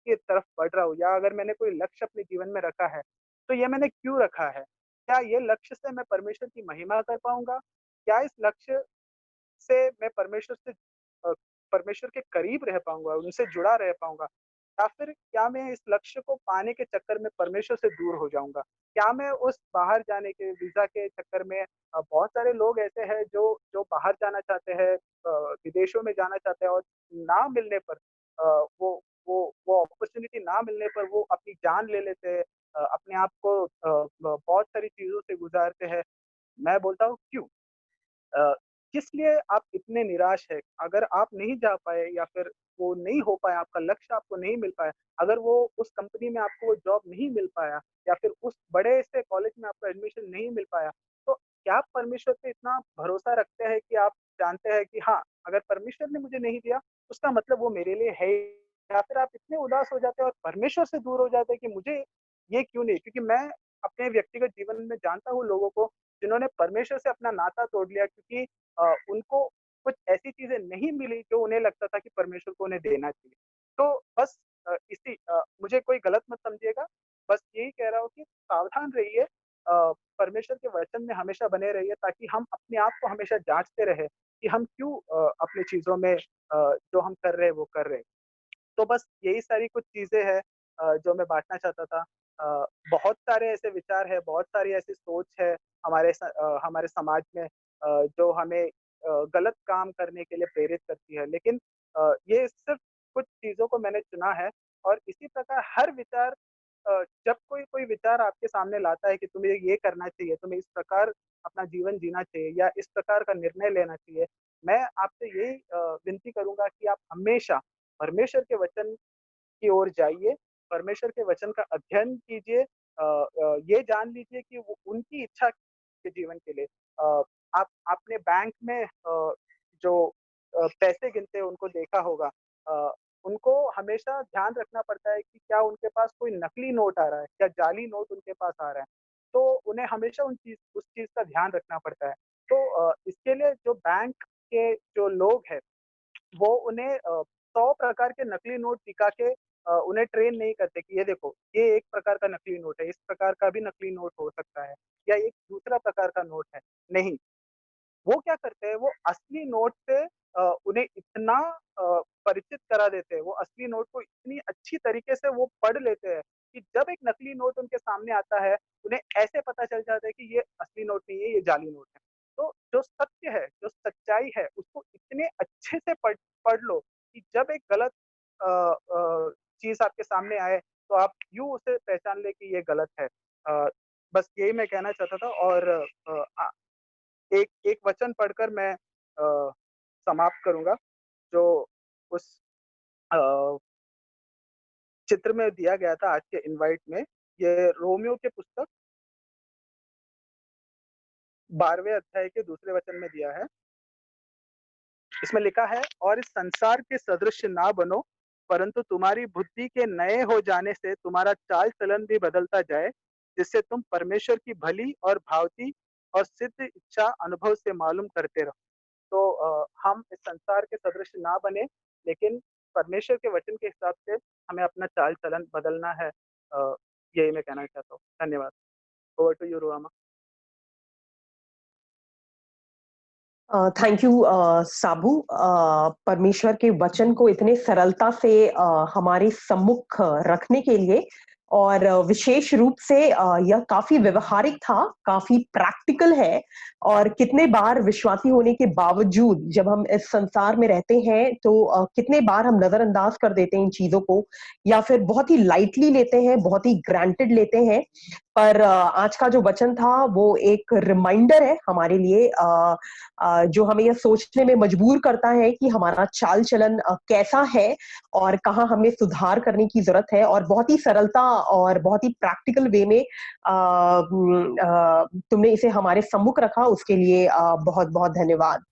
की तरफ बढ़ रहा हूँ या अगर मैंने कोई लक्ष्य अपने जीवन में रखा है, तो ये मैंने क्यों रखा है? क्या ये लक्ष्य से मैं परमेश्वर की महिमा कर पाऊँगा? क्या इस लक्ष्य से मैं अ, परमेश्वर के करीब रह पाऊँगा, उनसे जुड़ा रह पाऊँगा? या फिर क्या मैं इस लक्ष्य को पाने के चक्कर में परमेश्वर से दूर हो जाऊँगा? क्या मैं उस बाहर जाने के वीज़ा के चक्कर में बहुत सारे लोग ऐसे हैं जो जो बाहर जाना चाहते हैं, विदेशों में जाना चाहते हैं और ना मिलने पर वो अपॉर्च्युनिटी ना मिलने पर वो अपनी जान ले लेते हैं, अपने आप को बहुत सारी चीज़ों से गुज़ारते हैं। मैं बोलता हूँ क्यों? अ, किस लिए आप इतने निराश हैं? अगर आप नहीं जा पाए या फिर वो नहीं हो पाया, आपका लक्ष्य आपको नहीं मिल पाया, अगर वो उस कंपनी में आपको वो जॉब नहीं मिल पाया या फिर उस बड़े से कॉलेज में आपको एडमिशन नहीं मिल पाया, तो क्या आप परमेश्वर पे इतना भरोसा रखते हैं कि आप जानते हैं कि हाँ, अगर परमेश्वर ने मुझे नहीं दिया, उसका मतलब वो मेरे लिए है ही। या फिर आप इतने उदास हो जाते हैं और परमेश्वर से दूर हो जाते हैं कि मुझे ये क्यों नहीं? क्योंकि मैं अपने व्यक्तिगत जीवन में जानता हूँ लोगों को जिन्होंने परमेश्वर से अपना नाता तोड़ लिया क्योंकि उनको कुछ ऐसी चीज़ें नहीं मिली जो उन्हें लगता था कि परमेश्वर को उन्हें देना चाहिए। तो बस मुझे कोई गलत मत समझिएगा, बस यही कह रहा हूँ कि सावधान रहिए, परमेश्वर के वचन में हमेशा बने रहिए ताकि हम अपने आप को हमेशा जाँचते रहें कि हम क्यों अपनी चीज़ों में जो हम कर रहे हैं वो कर रहे हैं। तो बस यही सारी कुछ चीज़ें हैं जो मैं बाँटना चाहता था। बहुत सारे ऐसे विचार हैं, बहुत सारी ऐसी सोच है हमारे समाज में जो हमें गलत काम करने के लिए प्रेरित करती है। लेकिन ये सिर्फ़ कुछ चीज़ों को मैंने चुना है और इसी प्रकार हर विचार जब कोई कोई विचार आपके सामने लाता है कि तुम्हें ये करना चाहिए, तुम्हें इस प्रकार अपना जीवन जीना चाहिए या इस प्रकार का निर्णय लेना चाहिए, मैं आपसे यही विनती करूँगा कि आप हमेशा परमेश्वर के वचन की ओर जाइए, परमेश्वर के वचन का अध्ययन कीजिए, ये जान लीजिए कि वो उनकी इच्छा के जीवन के लिए आप आपने बैंक में जो पैसे गिनते हैं उनको देखा होगा। अ, उनको हमेशा ध्यान रखना पड़ता है कि क्या उनके पास कोई नकली नोट आ रहा है, क्या जाली नोट उनके पास आ रहा है। तो उन्हें हमेशा उस चीज़ का ध्यान रखना पड़ता है। तो इसके लिए जो बैंक के जो लोग हैं वो उन्हें 100 प्रकार के नकली नोट दिखा के उन्हें ट्रेन नहीं करते कि ये देखो, ये एक प्रकार का नकली नोट है, इस प्रकार का भी नकली नोट हो सकता है या एक दूसरा प्रकार का नोट है। नहीं, वो क्या करते हैं, वो असली नोट से उन्हें इतना परिचित करा देते हैं, वो असली नोट को इतनी अच्छी तरीके से वो पढ़ लेते हैं कि जब एक नकली नोट उनके सामने आता है, उन्हें ऐसे पता चल जाता है कि ये असली नोट नहीं है, ये जाली नोट है। तो जो सत्य है, जो सच्चाई है, उसको इतने अच्छे से पढ़ पढ़ लो कि जब एक गलत चीज़ आपके सामने आए, तो आप यूँ उसे पहचान लें कि ये गलत है। बस यही मैं कहना चाहता था और एक एक वचन पढ़कर मैं समाप्त करूँगा, जो उस अ, चित्र में दिया गया था आज के इनवाइट में। ये रोमियो की पुस्तक 12वें अध्याय के दूसरे वचन में दिया है। इसमें लिखा है, और इस संसार के सदृश ना बनो, परंतु तुम्हारी बुद्धि के नए हो जाने से तुम्हारा चाल चलन भी बदलता जाए, जिससे तुम परमेश्वर की भली और भावती और सिद्ध इच्छा अनुभव से मालूम करते रहो। तो हम इस संसार के सदृश ना बने, लेकिन परमेश्वर के वचन के हिसाब से हमें अपना चाल चलन बदलना है। यही मैं कहना चाहता हूँ। धन्यवाद। Over to you Rohama. Thank you Sabu. परमेश्वर के वचन को इतने सरलता से हमारे सम्मुख रखने के लिए, और विशेष रूप से यह काफी व्यवहारिक था, काफी प्रैक्टिकल है। और कितने बार विश्वासी होने के बावजूद जब हम इस संसार में रहते हैं तो कितने बार हम नजरअंदाज कर देते हैं इन चीजों को, या फिर बहुत ही लाइटली लेते हैं, बहुत ही ग्रांटेड लेते हैं। पर आज का जो वचन था वो एक रिमाइंडर है हमारे लिए, जो हमें यह सोचने में मजबूर करता है कि हमारा चाल चलन कैसा है और कहाँ हमें सुधार करने की जरूरत है। और बहुत ही सरलता और बहुत ही प्रैक्टिकल वे में तुमने इसे हमारे सम्मुख रखा, उसके लिए बहुत बहुत धन्यवाद।